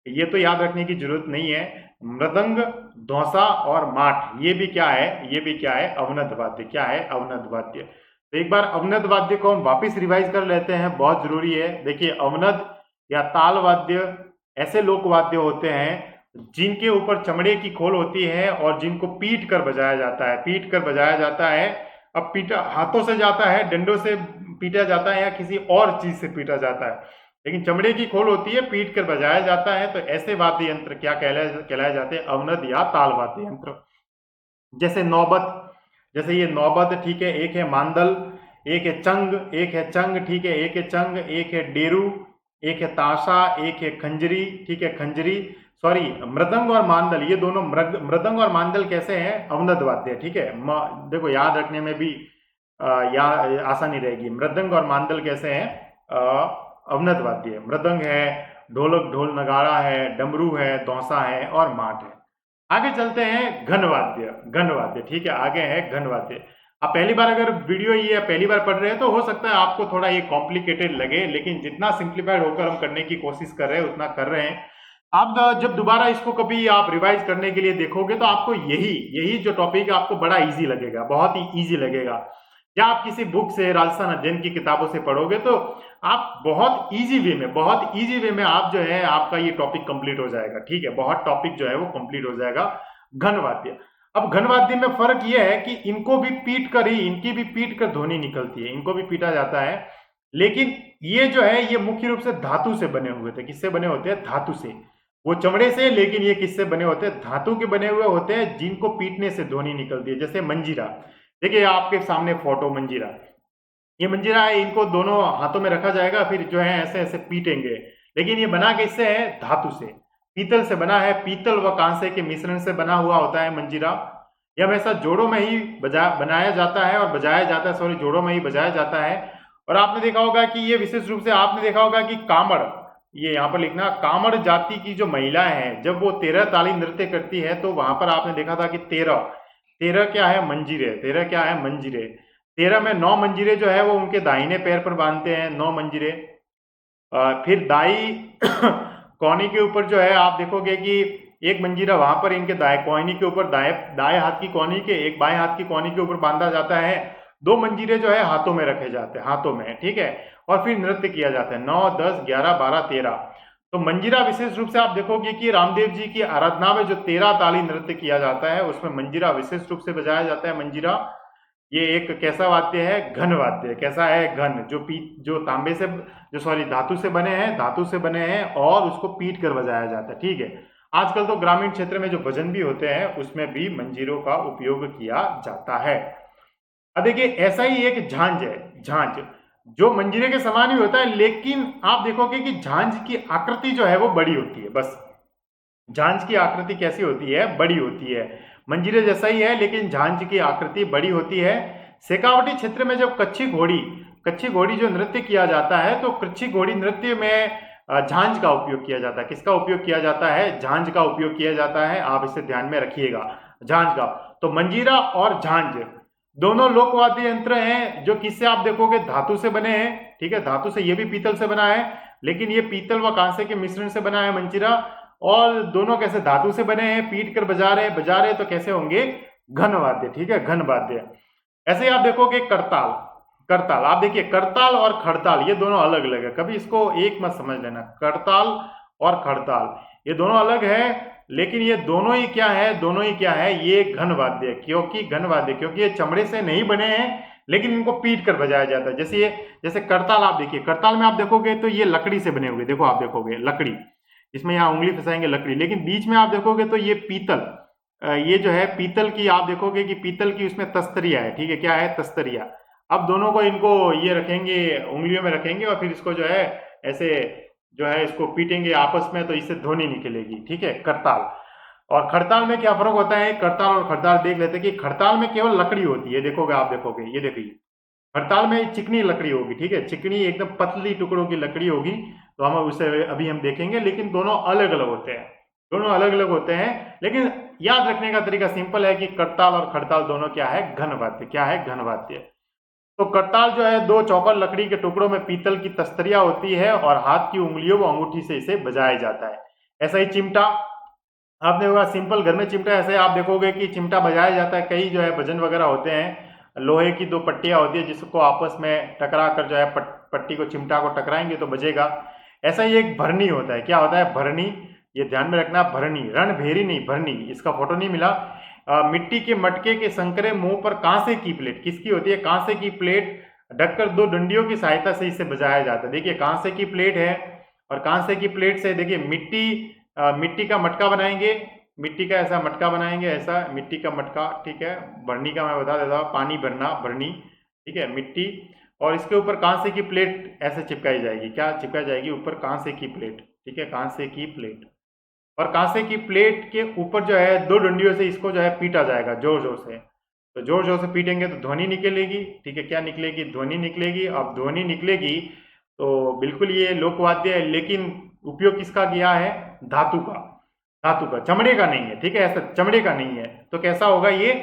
ये तो याद रखने की जरूरत नहीं है। मृदंग, धौसा और माठ, ये भी क्या है? ये भी क्या है? अवनद वाद्य। क्या है? अवनद वाद्य। तो एक बार अवनद वाद्य को हम वापिस रिवाइज कर लेते हैं, बहुत जरूरी है। देखिए, अवनद या ताल वाद्य ऐसे लोक वाद्य होते हैं जिनके ऊपर चमड़े की खोल होती है और जिनको पीट कर बजाया जाता है, पीट कर बजाया जाता है। अब पीटा हाथों से जाता है, डंडों से पीटा जाता है या किसी और चीज से पीटा जाता है, लेकिन चमड़े की खोल होती है, पीट कर बजाया जाता है। तो ऐसे वाद्य यंत्र क्या कहलाए जाते हैं? अवनद या ताल वाद्य यंत्र। जैसे नौबत, जैसे ये नौबत, ठीक है, एक है मांदल, एक है चंग, ठीक है, एक है चंग, एक है डेरू, एक है ताशा, एक है खंजरी, ठीक है, खंजरी, सॉरी, मृदंग और मांदल, ये दोनों मृदंग और मांदल कैसे हैं? अवनद वाद्य, ठीक है। देखो याद रखने में भी आसानी रहेगी। मृदंग और मांदल कैसे हैं? अवनद वाद्य। मृदंग है, ढोलक, ढोल, नगाड़ा है, डमरू है, धौसा है और माट है। आगे चलते हैं घनवाद्य, घनवाद्य, ठीक है, आगे है घनवाद्य। आप पहली बार अगर वीडियो ये पहली बार पढ़ रहे हैं तो हो सकता है आपको थोड़ा ये कॉम्प्लिकेटेड लगे, लेकिन जितना सिंप्लीफाइड होकर हम करने की कोशिश कर रहे हैं उतना कर रहे हैं। आप जब दोबारा इसको कभी आप रिवाइज करने के लिए देखोगे तो आपको यही जो टॉपिक है आपको बड़ा इजी लगेगा, बहुत ही इजी लगेगा। या आप किसी बुक से, राजस्थान अध्ययन की किताबों से पढ़ोगे तो आप बहुत इजी वे में आप जो है आपका ये टॉपिक कंप्लीट हो जाएगा, ठीक है, बहुत टॉपिक जो है वो कंप्लीट हो जाएगा। घनवाद्य, अब घनवाद्य में फर्क यह है कि इनको भी पीट कर ही, इनकी भी पीट कर ध्वनि निकलती है, इनको भी पीटा जाता है, लेकिन ये जो है ये मुख्य रूप से धातु से बने हुए थे। किससे बने होते हैं? धातु से। वो चमड़े से, लेकिन ये किससे बने होते हैं? धातु के बने हुए होते हैं, जिनको पीटने से ध्वनि निकलती है। जैसे मंजीरा, देखिए आपके सामने फोटो मंजीरा, ये मंजीरा है, इनको दोनों हाथों में रखा जाएगा, फिर जो है ऐसे ऐसे पीटेंगे, लेकिन ये बना किससे है? धातु से, पीतल से बना है, पीतल व कांसे के मिश्रण से बना हुआ होता है मंजीरा। यह हमेशा जोड़ों में ही बनाया जाता है और बजाया जाता है, सॉरी, जोड़ों में ही बजाया जाता है और आपने देखा होगा कि ये विशेष रूप से आपने देखा होगा कि कामड़, ये यहाँ पर लिखना, कामड़ जाति की जो महिलाएं हैं जब वो 13 ताली नृत्य करती है तो वहां पर आपने देखा था कि 13 13 क्या है, मंजीरे, 13 क्या है, मंजीरे। 13 में 9 मंजीरे जो है वो उनके दाहिने पैर पर बांधते हैं, 9 मंजीरे। फिर दाई कौनी के ऊपर जो है आप देखोगे कि एक मंजीरा वहां पर इनके दाएं कोहनी के ऊपर, दाएं दाएं हाथ की कोहनी के, एक बाएं हाथ की कोहनी के ऊपर बांधा जाता है। 2 मंजीरे जो है हाथों में रखे जाते हैं, हाथों में, ठीक है। और फिर नृत्य किया जाता है 9, 10, 11, 12, 13। तो मंजीरा विशेष रूप से आप देखोगे कि रामदेव जी की आराधना में जो 13 ताली नृत्य किया जाता है उसमें मंजीरा विशेष रूप से बजाया जाता है। मंजीरा ये एक कैसा वाद्य है, घन वाद्य। कैसा है, घन, जो तांबे से, जो सॉरी धातु से बने हैं, धातु से बने हैं और उसको पीट कर बजाया जाता है, ठीक है। आजकल तो ग्रामीण क्षेत्र में जो भजन भी होते हैं उसमें भी मंजीरों का उपयोग किया जाता है। अब देखिए ऐसा ही एक झांझ है, झांझ जो मंजीरे के समान ही होता है, लेकिन आप देखोगे कि झांझ की आकृति जो है वो बड़ी होती है। बस झांझ की आकृति कैसी होती है, बड़ी होती है। मंजीरे जैसा ही है लेकिन झांझ की आकृति बड़ी होती है। शेखावटी क्षेत्र में जब कच्छी घोड़ी जो नृत्य किया जाता है तो कच्छी घोड़ी नृत्य में झांझ का उपयोग किया जाता है। किसका उपयोग किया जाता है, झांझ का उपयोग किया जाता है। आप इसे ध्यान में रखिएगा, झांझ का। तो मंजीरा और झांझ दोनों लोकवाद्य यंत्र हैं जो किससे आप देखोगे, धातु से बने हैं, ठीक है। धातु से, ये भी पीतल से बना है लेकिन ये पीतल व कांसे के मिश्रण से बना है मंजीरा। और दोनों कैसे धातु से बने हैं, पीट कर बजा रहे तो कैसे होंगे, घन वाद्य, ठीक है, घन वाद्य। ऐसे ही आप देखोगे करताल, करताल आप देखिए, करताल और खड़ताल ये दोनों अलग अलग है, कभी इसको एक मत समझ लेना। करताल और खड़ताल ये दोनों अलग है, लेकिन ये दोनों ही क्या है, दोनों ही क्या है, ये घन वाद्य। क्योंकि घन वाद्य, क्योंकि ये चमड़े से नहीं बने हैं लेकिन इनको पीट कर बजाया जाता है। जैसे करताल आप देखिए, करताल में आप देखोगे तो ये लकड़ी से बने हुए, देखो आप देखोगे लकड़ी, इसमें यहाँ उंगली फंसाएंगे लकड़ी, लेकिन बीच में आप देखोगे तो ये पीतल, ये जो है पीतल की, आप देखोगे कि पीतल की उसमें तस्तरिया है, ठीक है, क्या है, तस्तरिया। अब दोनों को इनको ये रखेंगे, उंगलियों में रखेंगे और फिर इसको जो है ऐसे जो है इसको पीटेंगे आपस में तो इससे ध्वनि निकलेगी, ठीक है, करताल। और खड़ताल में क्या फर्क होता है, करताल और खड़ताल देख लेते हैं कि खड़ताल में केवल लकड़ी होती है, देखोगे आप देखोगे, ये देखिए खड़ताल में चिकनी लकड़ी होगी, ठीक है, चिकनी एकदम पतली टुकड़ों की लकड़ी होगी। तो हम उसे अभी हम देखेंगे, लेकिन दोनों अलग अलग होते हैं, दोनों अलग अलग होते हैं। लेकिन याद रखने का तरीका सिंपल है कि करताल और खड़ताल दोनों क्या है, घन वाद्य, क्या है, घन वाद्य। तो करताल जो है 2 चौकर लकड़ी के टुकड़ों में पीतल की तस्तरिया होती है और हाथ की उंगलियों व अंगूठी से इसे बजाया जाता है। ऐसा ही चिमटा, आपने होगा सिंपल घर में चिमटा, ऐसे आप देखोगे कि चिमटा बजाया जाता है। कई जो है भजन वगैरह होते हैं, लोहे की 2 पट्टियां होती है जिसको आपस में टकरा कर जो है पट्टी को, चिमटा को टकराएंगे तो बजेगा। ऐसा ही एक भरनी होता है, क्या होता है, भरनी, ये ध्यान में रखना, भरनी, रणभेरी नहीं, भरनी। इसका फोटो नहीं मिला। मिट्टी के मटके के संकरे मुंह पर कांसे की प्लेट, किसकी होती है, कांसे की प्लेट ढककर 2 डंडियों की सहायता से इसे बजाया जाता है। देखिए कांसे की प्लेट है और कांसे की प्लेट से देखिए मिट्टी का मटका बनाएंगे, मिट्टी का ऐसा मटका बनाएंगे, ऐसा मिट्टी का मटका, ठीक है। भरनी का मैं बता देता हूँ, पानी भरना, भरनी, ठीक है, मिट्टी। और इसके ऊपर कांसे की प्लेट ऐसे चिपकाई जाएगी, क्या चिपकाई जाएगी, ऊपर कांसे की प्लेट, ठीक है, कांसे की प्लेट। और कांसे की प्लेट के ऊपर जो है 2 डंडियों से इसको जो है पीटा जाएगा जोर जोर से। तो जोर जोर से पीटेंगे तो ध्वनि निकलेगी, ठीक है, क्या निकलेगी, ध्वनि निकलेगी। अब ध्वनि निकलेगी तो बिल्कुल ये लोकवाद्य है, लेकिन उपयोग किसका किया है, धातु का, धातु का, चमड़े का नहीं है, ठीक है, ऐसा चमड़े का नहीं है। तो कैसा होगा ये,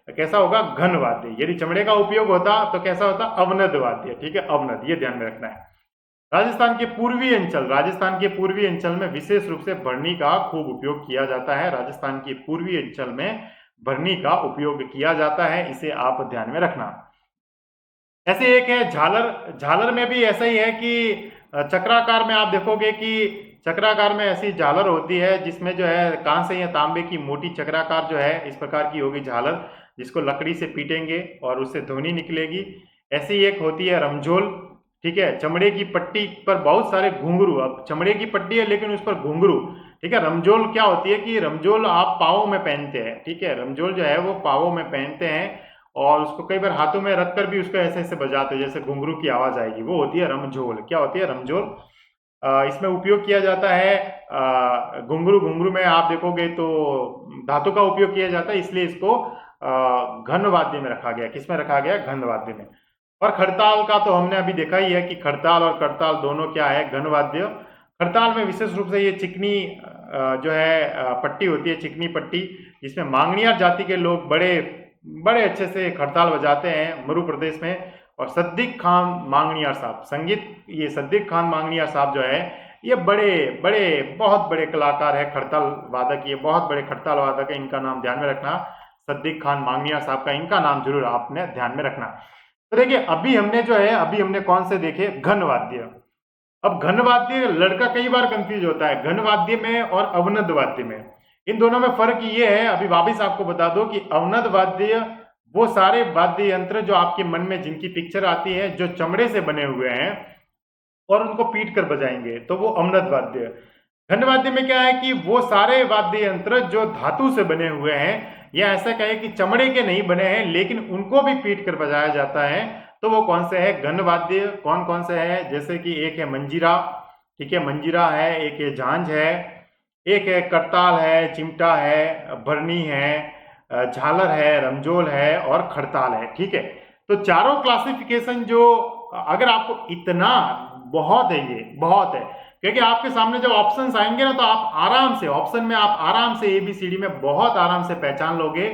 कैसा होगा, घन वाद्य। यदि चमड़े का उपयोग होता तो कैसा होता, अवनद वाद्य, ठीक है, अवनद, ये ध्यान में रखना है। राजस्थान के पूर्वी अंचल में विशेष रूप से भरनी का खूब उपयोग किया जाता है। राजस्थान के पूर्वी अंचल में भरनी का उपयोग किया जाता है, इसे आप ध्यान में रखना। ऐसे एक है झालर, झालर में भी ऐसा ही है कि चक्राकार में आप देखोगे कि चक्राकार में ऐसी झालर होती है जिसमें जो है कांसे या तांबे की मोटी चक्राकार जो है इस प्रकार की होगी झालर, जिसको लकड़ी से पीटेंगे और उससे ध्वनि निकलेगी। ऐसी एक होती है रमझोल, ठीक है, चमड़े की पट्टी पर बहुत सारे घुंघरू, अब चमड़े की पट्टी है लेकिन उस पर घुंघरू, ठीक है। रमझोल क्या होती है कि रमझोल आप पाँवों में पहनते हैं, ठीक है, रमझोल जो है वो पाँवों में पहनते हैं और उसको कई बार हाथों में रखकर भी उसको ऐसे ऐसे बजाते हैं जैसे घुंघरू की आवाज आएगी, वो होती है रमझोल। क्या होती है, रमझोल। इसमें उपयोग किया जाता है घुंघरू, घुंघरू में आप देखोगे तो धातु का उपयोग किया जाता है, इसलिए इसको घन वाद्य में रखा गया, किसमें रखा गया, घन वाद्य में। और खड़ताल का तो हमने अभी देखा ही है कि खड़ताल और करताल दोनों क्या है, घन वाद्य। खड़ताल में विशेष रूप से ये चिकनी जो है पट्टी होती है, चिकनी पट्टी, जिसमें मांगणियार जाति के लोग बड़े बड़े अच्छे से खड़ताल बजाते हैं मरु प्रदेश में। और सद्दिक खान मांगणियार साहब संगीत, ये सद्दिक खान मांगणियार साहब जो है ये बड़े बड़े बहुत बड़े कलाकार है, खड़ताल वादक, ये बहुत बड़े खड़ताल वादक है। इनका नाम ध्यान में रखना, सद्दिक खान मांगणियार साहब का इनका नाम जरूर आपने ध्यान में रखना। तो देखिए अभी हमने जो है, अभी हमने कौन से देखे, घन वाद्य। अब घन वाद्य, लड़का कई बार कंफ्यूज होता है घन वाद्य में और अवनद वाद्य में। इन दोनों में फर्क ये है, अभी वापिस आपको बता दो कि अवनद वाद्य वो सारे वाद्य यंत्र जो आपके मन में जिनकी पिक्चर आती है, जो चमड़े से बने हुए हैं और उनको पीट कर बजाएंगे, तो वो अवनद वाद्य। घन वाद्य में क्या है कि वो सारे वाद्य यंत्र जो धातु से बने हुए हैं, या ऐसा कहे कि चमड़े के नहीं बने हैं लेकिन उनको भी पीट कर बजाया जाता है, तो वो कौन से है घन वाद्य। कौन कौन से है, जैसे कि एक है मंजीरा, ठीक है, मंजीरा है, एक है झांझ है, एक है करताल है, चिमटा है, भरनी है, झालर है, रमजोल है और खड़ताल है, ठीक है। तो चारों क्लासिफिकेशन जो, अगर आपको इतना, बहुत है, ये बहुत है, क्योंकि आपके सामने जब ऑप्शंस आएंगे ना, तो आप आराम से ऑप्शन में आप आराम से एबीसीडी में बहुत आराम से पहचान लोगे।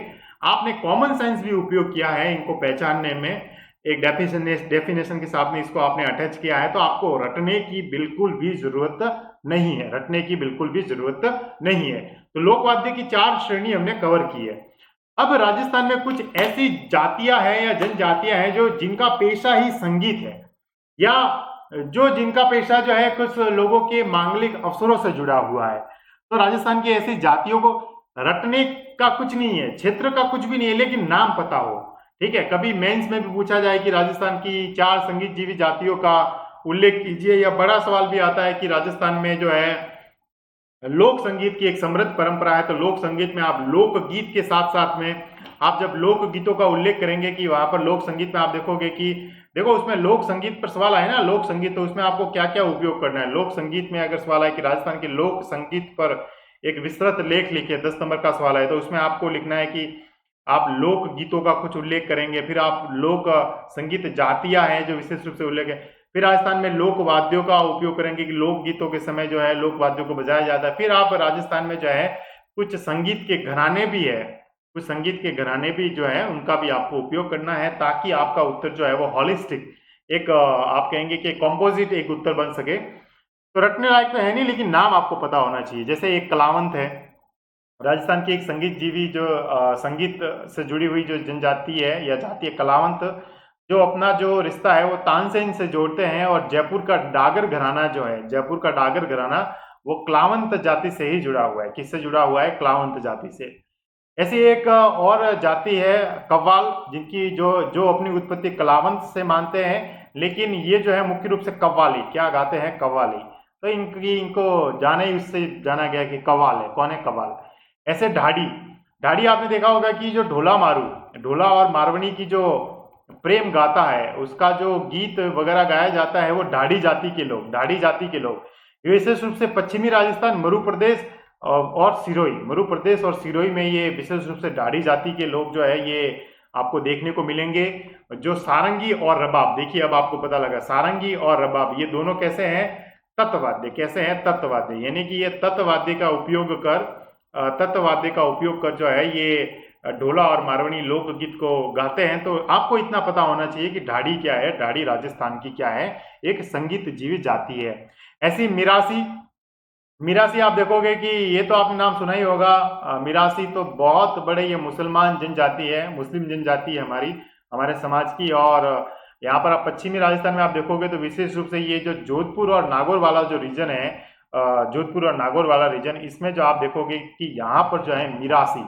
आपने कॉमन सेंस भी उपयोग किया है इनको पहचानने में, एक डेफिनेशन के साथ में इसको आपने अटैच किया है, तो आपको रटने की बिल्कुल भी जरूरत नहीं है, रटने की बिल्कुल भी जरूरत नहीं है। तो लोकवाद्य की 4 श्रेणी हमने कवर की है। अब राजस्थान में कुछ ऐसी जातियां हैं या जनजातियां हैं जो जिनका पेशा ही संगीत है, या जो जिनका पेशा जो है कुछ लोगों के मांगलिक अवसरों से जुड़ा हुआ है। तो राजस्थान की ऐसी जातियों को रटने का कुछ नहीं है, क्षेत्र का कुछ भी नहीं है, लेकिन नाम पता हो, ठीक है। कभी मेंस में भी पूछा जाए कि राजस्थान की 4 संगीत जीवी जातियों का उल्लेख कीजिए, या बड़ा सवाल भी आता है कि राजस्थान में जो है लोक संगीत की एक समृद्ध परंपरा है, तो लोक संगीत में आप लोकगीत के साथ साथ में आप जब लोक गीतों का उल्लेख करेंगे कि वहां पर लोक संगीत में आप देखोगे कि देखो उसमें लोक संगीत पर सवाल आए ना, लोक संगीत, तो उसमें आपको क्या क्या उपयोग करना है। लोक संगीत में अगर सवाल आए कि राजस्थान के लोक संगीत पर एक विस्तृत लेख लिखे, 10 नंबर का सवाल है, तो उसमें आपको लिखना है कि आप लोक गीतों का कुछ उल्लेख करेंगे, फिर आप लोक संगीत जातियां हैं जो विशेष रूप से उल्लेख है, फिर राजस्थान में लोक वाद्यों का उपयोग करेंगे कि लोक गीतों के समय जो है लोक वाद्यों को बजाया जाता है। फिर आप राजस्थान में जो है कुछ संगीत के घराने भी है, कुछ संगीत के घराने भी जो है उनका भी आपको उपयोग करना है, ताकि आपका उत्तर जो है वो हॉलिस्टिक, एक आप कहेंगे कि कॉम्पोजिट एक उत्तर बन सके। तो रटने लायक तो है नहीं, लेकिन नाम आपको पता होना चाहिए। जैसे एक कलावंत है, राजस्थान की एक संगीत जीवी जो संगीत से जुड़ी हुई जो जनजाति है या जाति है, कलावंत, जो अपना जो रिश्ता है वो तानसेन से जोड़ते हैं, और जयपुर का डागर घराना जो है, जयपुर का डागर घराना वो क्लावंत जाति से ही जुड़ा हुआ है। किससे जुड़ा हुआ है? क्लावंत जाति से। ऐसी एक और जाति है कव्वाल, जिनकी जो जो अपनी उत्पत्ति कलावंत से मानते हैं, लेकिन ये जो है मुख्य रूप से कव्वाली क्या गाते हैं, कव्वाली। तो इनको जाना ही उससे जाना गया कि कव्वाल है। कौन है? कव्वाल। ऐसे ढाडी, ढाडी आपने देखा होगा कि जो ढोला मारू, ढोला और मारवणी की जो प्रेम गाता है, उसका जो गीत वगैरह गाया जाता है वो ढाडी जाति के लोग, ढाडी जाति के लोग विशेष रूप से पश्चिमी राजस्थान, मरु प्रदेश और सिरोही, मरु प्रदेश और सिरोही में ये विशेष रूप से ढाडी जाति के लोग जो है ये आपको देखने को मिलेंगे। जो सारंगी और रबाब, देखिए अब आपको पता लगा, सारंगी और रबाब ये दोनों कैसे हैं? तत्वाद्य। कैसे हैं? तत्वाद्य, यानी कि ये तत्वाद्य का उपयोग कर, तत्वाद्य का उपयोग कर जो है ये ढोला और मारवाड़ी लोकगीत को गाते हैं। तो आपको इतना पता होना चाहिए कि ढाडी क्या है, ढाडी राजस्थान की क्या है, एक संगीत जीवी जाति है। ऐसी मिरासी, मिरासी आप देखोगे कि ये तो आपने नाम सुना ही होगा। मिरासी तो बहुत बड़े ये मुसलमान जनजाति है, मुस्लिम जनजाति है हमारी, हमारे समाज की। और यहाँ पर आप पश्चिमी राजस्थान में आप देखोगे तो विशेष रूप से ये जो जोधपुर और नागौर वाला जो रीजन है, जोधपुर और नागौर वाला रीजन, इसमें जो आप देखोगे कि यहाँ पर जो है मिरासी,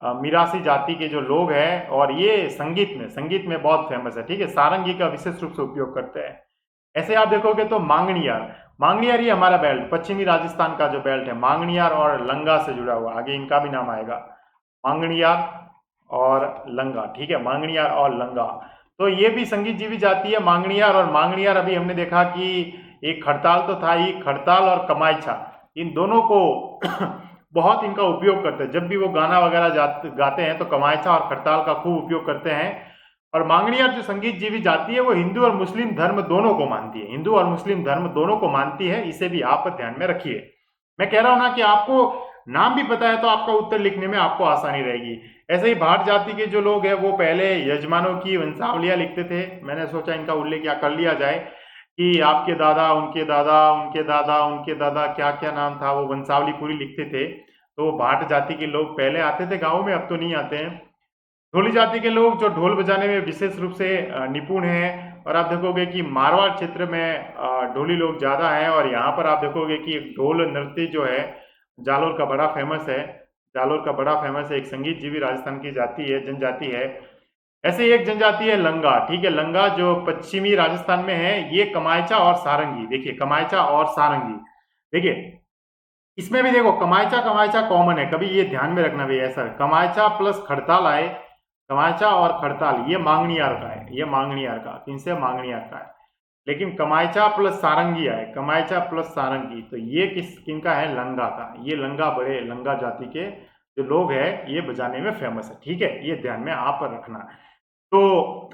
मिरासी जाति के जो लोग हैं, और ये संगीत में बहुत फेमस है, ठीक है। सारंगी का विशेष रूप से उपयोग करते हैं। ऐसे आप देखोगे तो मांगणियार, मांगणियार ये हमारा बेल्ट, पश्चिमी राजस्थान का जो बेल्ट है, मांगणियार और लंगा से जुड़ा हुआ, आगे इनका भी नाम आएगा, मांगणियार और लंगा, ठीक है, मांगणियार और लंगा। तो ये भी संगीत जीवी जाती है, मांगणियार। और मांगणियार अभी हमने देखा कि एक खड़ताल तो था ही, खड़ताल और कमायछा, इन दोनों को बहुत इनका उपयोग करते हैं। जब भी वो गाना वगैरह गाते हैं तो कमायछा और खड़ताल का खूब उपयोग करते हैं। और मांगणियार जो संगीत जीवी जाति है वो हिंदू और मुस्लिम धर्म दोनों को मानती है, हिंदू और मुस्लिम धर्म दोनों को मानती है, इसे भी आप ध्यान में रखिए। मैं कह रहा हूं ना कि आपको नाम भी पता है तो आपका उत्तर लिखने में आपको आसानी रहेगी। ऐसे ही भाट जाति के जो लोग हैं वो पहले यजमानों की वंशावलियां लिखते थे, मैंने सोचा इनका उल्लेख क्या कर लिया जाए कि आपके दादा उनके दादा उनके दादा उनके दादा क्या क्या नाम था, वो वंशावली पूरी लिखते थे। तो भाट जाति के लोग पहले आते थे गाँव में, अब तो नहीं आते हैं। ढोली जाति के लोग जो ढोल बजाने में विशेष रूप से निपुण हैं, और आप देखोगे कि मारवाड़ क्षेत्र में ढोली लोग ज़्यादा हैं, और यहाँ पर आप देखोगे कि एक ढोल नृत्य जो है जालोर का बड़ा फेमस है। जालोर का बड़ा फेमस है, एक संगीत जीवी राजस्थान की जाति है, जनजाति है। ऐसे ही एक जनजाति है लंगा, ठीक है, लंगा जो पश्चिमी राजस्थान में है, ये कमायचा और सारंगी, देखिए कमायचा और सारंगी, देखिए इसमें भी देखो कमायचा कमायचा कॉमन है, कभी ये ध्यान में रखना भैया सर, कमायचा प्लस खड़ताल आए, कमायचा और खड़ताल ये मांगणियार का है, ये मांगणियार का, किनसे मांगणियार का है। लेकिन कमायचा प्लस सारंगी आए, कमायचा प्लस सारंगी, तो ये किनका है, लंगा का, ये लंगा बड़े लंगा जाति के जो लोग हैं ये बजाने में फेमस है, ठीक है, ये ध्यान में आप रखना। तो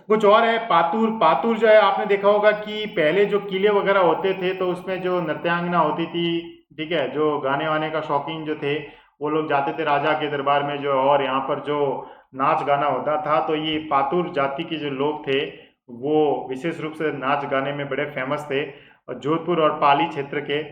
कुछ और है, पातुर, पातुर जो है आपने देखा होगा कि पहले जो किले वगैरह होते थे तो उसमें जो नृत्यांगना होती थी, ठीक है, जो गाने वाने का शौकीन जो थे वो लोग जाते थे राजा के दरबार में जो, और यहाँ पर जो नाच गाना होता था, तो ये पातुर जाति के जो लोग थे वो विशेष रूप से नाच गाने में बड़े फेमस थे, और जोधपुर और पाली क्षेत्र के।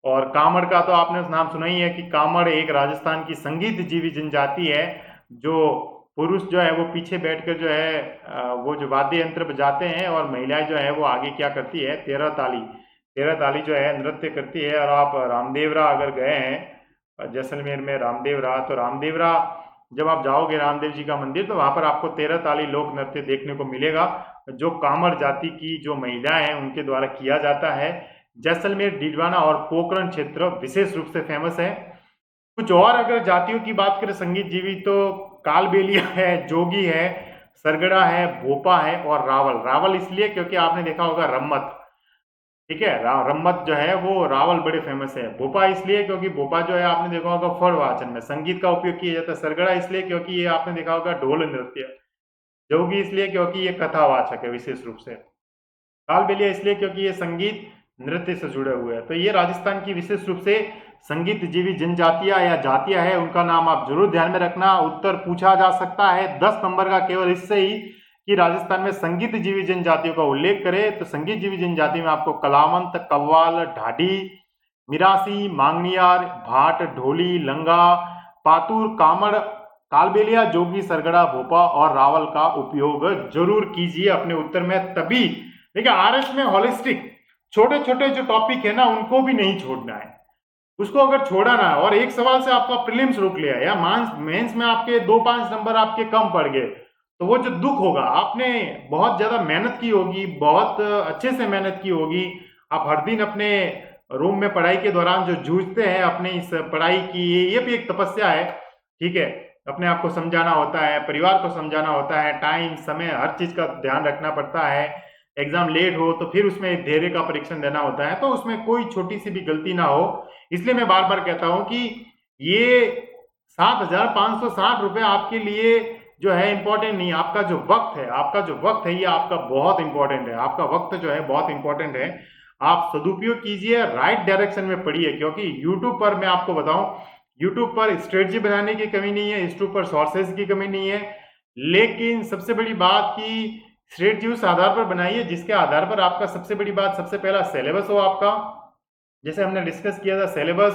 और कामड़ का तो आपने नाम सुना ही है कि कामड़ एक राजस्थान की संगीत जीवी जनजाति है, जो पुरुष जो है वो पीछे बैठकर जो है वो जो वाद्य यंत्र बजाते हैं, और महिलाएं जो है वो आगे क्या करती है, तेरह ताली जो है नृत्य करती है। और आप रामदेवरा अगर गए हैं जैसलमेर में रामदेवरा, तो रामदेवरा जब आप जाओगे रामदेव जी का मंदिर तो वहां पर आपको 13 ताली लोक नृत्य देखने को मिलेगा, जो कामड़ जाति की जो महिलाएं हैं उनके द्वारा किया जाता है। जैसलमेर, डीडवाना और पोखरण क्षेत्र विशेष रूप से फेमस है। कुछ और अगर जातियों की बात करें संगीत जीवी, तो कालबेलिया है, जोगी है, सरगड़ा है, भोपा है और रावल। रावल इसलिए क्योंकि आपने देखा होगा रम्मत, ठीक है, रम्मत जो है वो रावल बड़े फेमस है। भोपा इसलिए क्योंकि भोपा जो है आपने देखा होगा फड़ वाचन में संगीत का उपयोग किया जाता है। सरगड़ा इसलिए क्योंकि ये आपने देखा होगा ढोल नृत्य। जोगी इसलिए क्योंकि ये कथावाचक है विशेष रूप से। कालबेलिया इसलिए क्योंकि ये संगीत नृत्य से जुड़े हुए हैं। तो ये राजस्थान की विशेष रूप से संगीत जीवी जनजातियां या जातियां हैं, उनका नाम आप जरूर ध्यान में रखना। उत्तर पूछा जा सकता है 10 नंबर का केवल इससे ही कि राजस्थान में संगीत जीवी जनजातियों का उल्लेख करें, तो संगीत जीवी जनजाति में आपको कलावंत, कव्वाल, ढाडी, मिरासी, मांगणियार, भाट, ढोली, लंगा, पातुर, कामड़, कालबेलिया, जोगी, सरगड़ा, भोपा और रावल का उपयोग जरूर कीजिए अपने उत्तर में। तभी देखिए आरएस में होलिस्टिक छोटे छोटे जो टॉपिक है ना उनको भी नहीं छोड़ना है, उसको अगर छोड़ा ना और एक सवाल से आपका प्रीलिम्स रोक लिया या मेंस में आपके 2-5 नंबर आपके कम पड़ गए, तो वो जो दुख होगा, आपने बहुत ज्यादा मेहनत की होगी, बहुत अच्छे से मेहनत की होगी, आप हर दिन अपने रूम में पढ़ाई के दौरान जो जूझते हैं अपने इस पढ़ाई की, ये भी एक तपस्या है, ठीक है, अपने आप को समझाना होता है, परिवार को समझाना होता है, टाइम समय हर चीज का ध्यान रखना पड़ता है। एग्जाम लेट हो तो फिर उसमें धैर्य का परीक्षण देना होता है, तो उसमें कोई छोटी सी भी गलती ना हो। इसलिए मैं बार बार कहता हूं कि ये 7,560 रुपए आपके लिए जो है इंपॉर्टेंट नहीं, आपका जो वक्त है, आपका जो वक्त है ये आपका बहुत इंपॉर्टेंट है, आपका वक्त जो है बहुत इंपॉर्टेंट है। आप सदुपयोग कीजिए, राइट डायरेक्शन में पढ़िए, क्योंकि यूट्यूब पर मैं आपको बताऊं, यूट्यूब पर स्ट्रेटजी बनाने की कमी नहीं है, यूट्यूब पर सोर्सेज की कमी नहीं है, लेकिन सबसे बड़ी बात की स्ट्रेटजी उस आधार पर बनाइए जिसके आधार पर आपका सबसे बड़ी बात, सबसे पहला सिलेबस हो आपका, जैसे हमने डिस्कस किया था सिलेबस।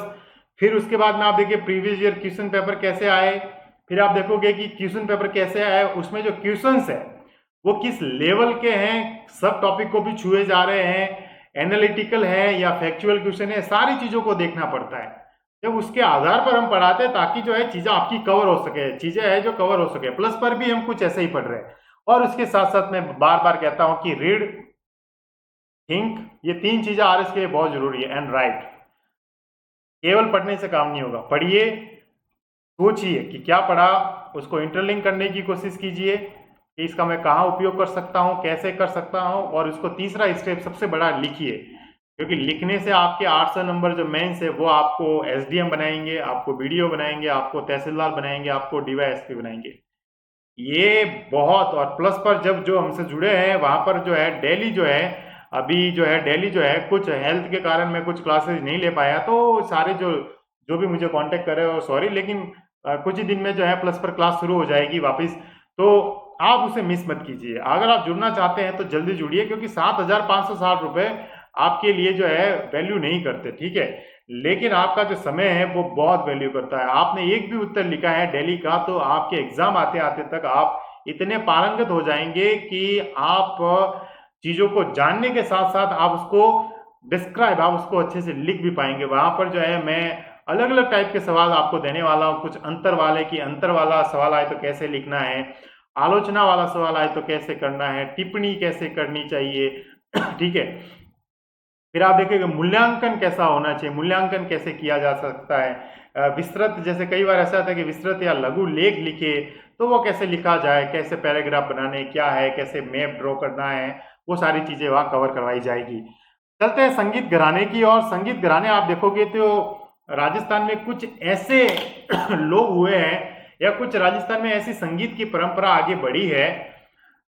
फिर उसके बाद में आप देखिए प्रीवियस ईयर क्वेश्चन पेपर कैसे आए, फिर आप देखोगे कि क्वेश्चन पेपर कैसे आए, उसमें जो क्वेश्चंस है वो किस लेवल के हैं, सब टॉपिक को भी छुए जा रहे हैं, एनालिटिकल है या फैक्चुअल क्वेश्चन है, सारी चीजों को देखना पड़ता है। जब उसके आधार पर हम पढ़ाते हैं ताकि जो है चीजें आपकी कवर हो सके, चीजें है जो कवर हो सके। प्लस पर भी हम कुछ ऐसे ही पढ़ रहे हैं। और उसके साथ साथ मैं बार बार कहता हूं कि रीड, थिंक, ये 3 चीजें आरएस के लिए बहुत जरूरी है, एंड राइट। केवल पढ़ने से काम नहीं होगा, पढ़िए, सोचिए कि क्या पढ़ा, उसको इंटरलिंक करने की कोशिश कीजिए कि इसका मैं कहाँ उपयोग कर सकता हूँ, कैसे कर सकता हूँ, और उसको तीसरा स्टेप सबसे बड़ा लिखिए, क्योंकि लिखने से आपके 800 नंबर जो मेंस है वो आपको एसडीएम बनाएंगे, आपको वीडियो बनाएंगे, आपको तहसीलदार बनाएंगे, आपको डीवाईएसपी बनाएंगे। ये बहुत, और प्लस पर जब जो हमसे जुड़े हैं वहाँ पर जो है डेली जो है, अभी जो है डेली जो है कुछ हेल्थ के कारण मैं कुछ क्लासेस नहीं ले पाया, तो सारे जो जो भी मुझे कांटेक्ट करे हो सॉरी, लेकिन कुछ ही दिन में जो है प्लस पर क्लास शुरू हो जाएगी वापस। तो आप उसे मिस मत कीजिए। अगर आप जुड़ना चाहते हैं तो जल्दी जुड़िए, क्योंकि 7,560 रुपये आपके लिए जो है वैल्यू नहीं करते, ठीक है, लेकिन आपका जो समय है वो बहुत वैल्यू करता है। आपने एक भी उत्तर लिखा है डेली का, तो आपके एग्जाम आते आते तक आप इतने पारंगत हो जाएंगे कि आप चीजों को जानने के साथ साथ आप उसको डिस्क्राइब, आप उसको अच्छे से लिख भी पाएंगे। वहां पर जो है मैं अलग अलग टाइप के सवाल आपको देने वाला हूँ। कुछ अंतर वाले की अंतर वाला सवाल आए तो कैसे लिखना है, आलोचना वाला सवाल आए तो कैसे करना है, टिप्पणी कैसे करनी चाहिए, ठीक है। फिर आप देखिएगा मूल्यांकन कैसा होना चाहिए, मूल्यांकन कैसे किया जा सकता है, विस्तृत, जैसे कई बार ऐसा आता है कि विस्तृत या लघु लेख लिखे, तो वो कैसे लिखा जाए, कैसे पैराग्राफ बनाने क्या है, कैसे मैप ड्रॉ करना है, वो सारी चीजें वहाँ कवर करवाई जाएगी। चलते हैं संगीत घराने की। और संगीत घराने आप देखोगे तो राजस्थान में कुछ ऐसे लोग हुए हैं, या कुछ राजस्थान में ऐसी संगीत की परंपरा आगे बढ़ी है,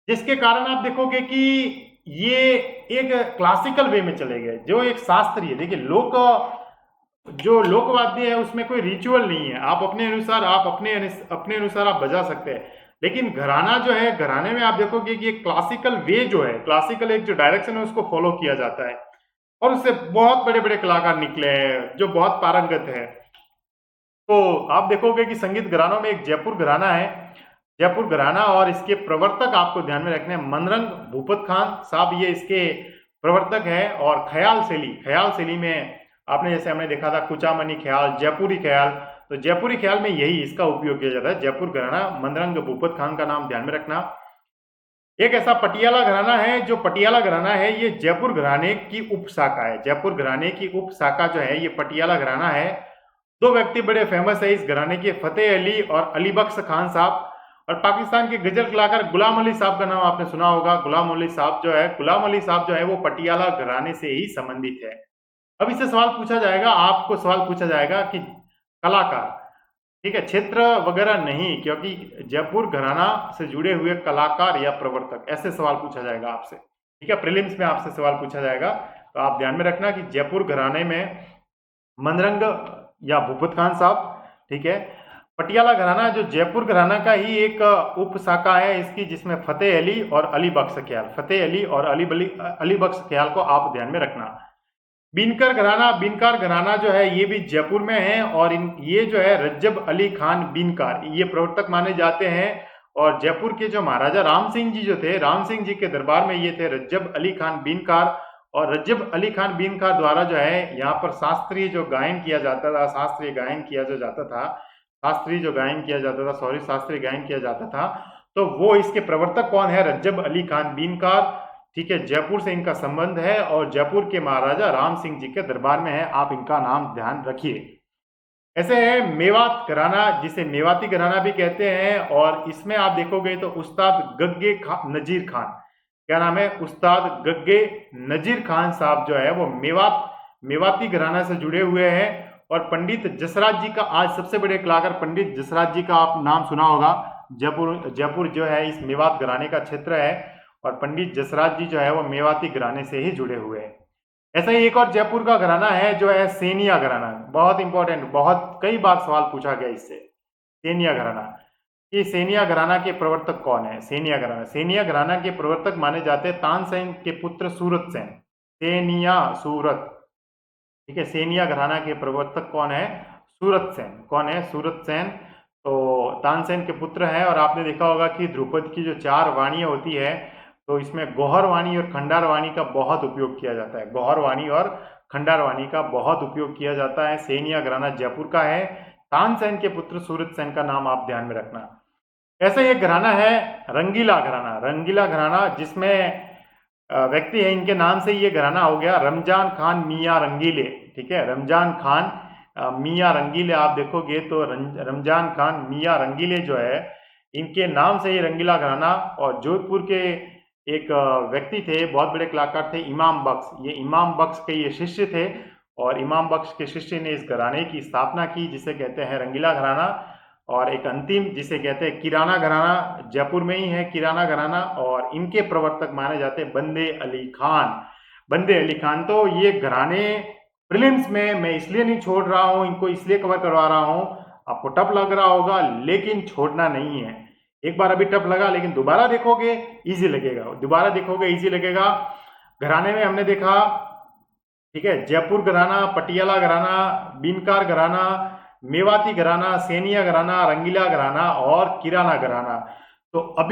जिसके कारण आप देखोगे कि ये एक क्लासिकल वे में चले गए, जो एक शास्त्रीय, देखिए लोक, जो लोकवाद्य है उसमें कोई रिचुअल नहीं है, आप अपने अनुसार, आप अपने अनुसार आप बजा सकते हैं। लेकिन घराना जो है, घराने में आप देखोगे कि एक क्लासिकल वे जो है, क्लासिकल एक जो डायरेक्शन है उसको फॉलो किया जाता है, और उससे बहुत बड़े बड़े कलाकार निकले हैं जो बहुत पारंगत है। तो आप देखोगे कि संगीत घरानों में एक जयपुर घराना है, जयपुर घराना, और इसके प्रवर्तक आपको ध्यान में रखने हैं मनरंग भूपत खान साहब, ये इसके प्रवर्तक है। और ख्याल शैली, ख्याल शैली में आपने जैसे हमने देखा था कुचामनी ख्याल, जयपुरी ख्याल, तो जयपुरी ख्याल में यही इसका उपयोग किया जाता है, जयपुर घराना, मनरंग भूपत खान का नाम ध्यान में रखना। एक ऐसा पटियाला घराना है, जो पटियाला घराना है ये जयपुर घराने की उपशाखा है, जयपुर घराने की उपशाखा जो है ये पटियाला घराना है। दो व्यक्ति बड़े फेमस है इस घराने के, फतेह अली और अली बख्श खान साहब। और पाकिस्तान के गजल कलाकार गुलाम अली साहब का नाम आपने सुना होगा। गुलाम अली साहब जो है, गुलाम अली साहब जो है वो पटियाला घराने से ही संबंधित है। अब इससे सवाल पूछा जाएगा, आपको सवाल पूछा जाएगा कि कलाकार, ठीक है, क्षेत्र वगैरह नहीं, क्योंकि जयपुर घराना से जुड़े हुए कलाकार या प्रवर्तक, ऐसे सवाल पूछा जाएगा आपसे, ठीक है, प्रीलिम्स में आपसे सवाल पूछा जाएगा। तो आप ध्यान में रखना कि जयपुर घराने में मनरंग या भूपत खान साहब, ठीक है। पटियाला घराना जो जयपुर घराना का ही एक उप शाखा है इसकी, जिसमें फतेह अली और अली बख्श ख्याल, फतेह अली और अली बख्श ख्याल को आप ध्यान में रखना। बीनकर घराना, बीनकार घराना जो है ये भी जयपुर में है, और ये जो है रज्जब अली खान बीनकार, ये प्रवर्तक माने जाते हैं। और जयपुर के जो महाराजा राम सिंह जी जो थे, राम सिंह जी के दरबार में ये थे रज्जब अली खान बीनकार। और रज्जब अली खान बीनकार द्वारा जो है यहाँ पर शास्त्रीय जो गायन किया जाता था, शास्त्रीय गायन किया जो जाता था, शास्त्रीय जो गायन किया जाता था, सॉरी, शास्त्रीय गायन किया जाता था, तो वो इसके प्रवर्तक कौन है, रज्जब अली खान बीनकार, ठीक है। जयपुर से इनका संबंध है और जयपुर के महाराजा राम सिंह जी के दरबार में है, आप इनका नाम ध्यान रखिए। ऐसे है मेवात घराना, जिसे मेवाती घराना भी कहते हैं, और इसमें आप देखोगे तो उस्ताद गग्गे नजीर खान, क्या नाम है, उस्ताद गग्गे नजीर खान साहब जो है वो मेवाती घराना से जुड़े हुए हैं। और पंडित जसराज जी का, आज सबसे बड़े कलाकार पंडित जसराज जी का आप नाम सुना होगा। जयपुर जो है इस मेवात घराने का क्षेत्र है, और पंडित जसराज जी जो है वो मेवाती घराने से ही जुड़े हुए हैं। ऐसा ही एक और जयपुर का घराना है जो है सेनिया घराना, बहुत इंपॉर्टेंट, बहुत कई बार सवाल पूछा गया इससे, सेनिया घराना। ये सेनिया घराना के प्रवर्तक कौन है, सेनिया घराना, सेनिया घराना के प्रवर्तक माने जाते हैं तानसेन के पुत्र सूरत सेन, सेनिया सूरत, ठीक है। सेनिया घराना के प्रवर्तक कौन है, सूरत सेन, कौन है, सूरत सेन, तो तानसेन के पुत्र हैं। और आपने देखा होगा कि ध्रुपद की जो 4 वाणियां होती है, तो इसमें गौहर वाणी और खंडार वाणी का बहुत उपयोग किया जाता है, गौहर वाणी और खंडार वाणी का बहुत उपयोग किया जाता है। सेनिया घराना जयपुर का है, तानसेन के पुत्र सूरत सेन का नाम आप ध्यान में रखना। ऐसा ही एक घराना है रंगीला घराना, रंगीला घराना जिसमें व्यक्ति है, इनके नाम से ये घराना हो गया, रमजान खान मियाँ रंगीले, ठीक है, रमजान खान मियाँ रंगीले। आप देखोगे तो रमजान खान मियाँ रंगीले जो है, इनके नाम से ये रंगीला घराना। और जोधपुर के एक व्यक्ति थे, बहुत बड़े कलाकार थे, इमाम बख्श, ये इमाम बख्श के ये शिष्य थे, और इमाम बख्श के शिष्य ने इस घराने की स्थापना की, जिसे कहते हैं रंगीला घराना। और एक अंतिम जिसे कहते हैं किराना घराना, जयपुर में ही है किराना घराना, और इनके प्रवर्तक माने जाते हैं बंदे अली खान। बंदे अली खान, तो ये घराने प्रीलिम्स में मैं इसलिए नहीं छोड़ रहा हूं, इनको इसलिए कवर करवा रहा हूं, आपको टफ लग रहा होगा लेकिन छोड़ना नहीं है। एक बार अभी टफ लगा लेकिन दोबारा देखोगे इजी लगेगा, दोबारा देखोगे इजी लगेगा। घराने में हमने देखा, ठीक है, जयपुर घराना, पटियाला घराना, बीनकार घराना, मेवाती घराना, सेनिया घराना, रंगीला घराना और किराना घराना। तो अभी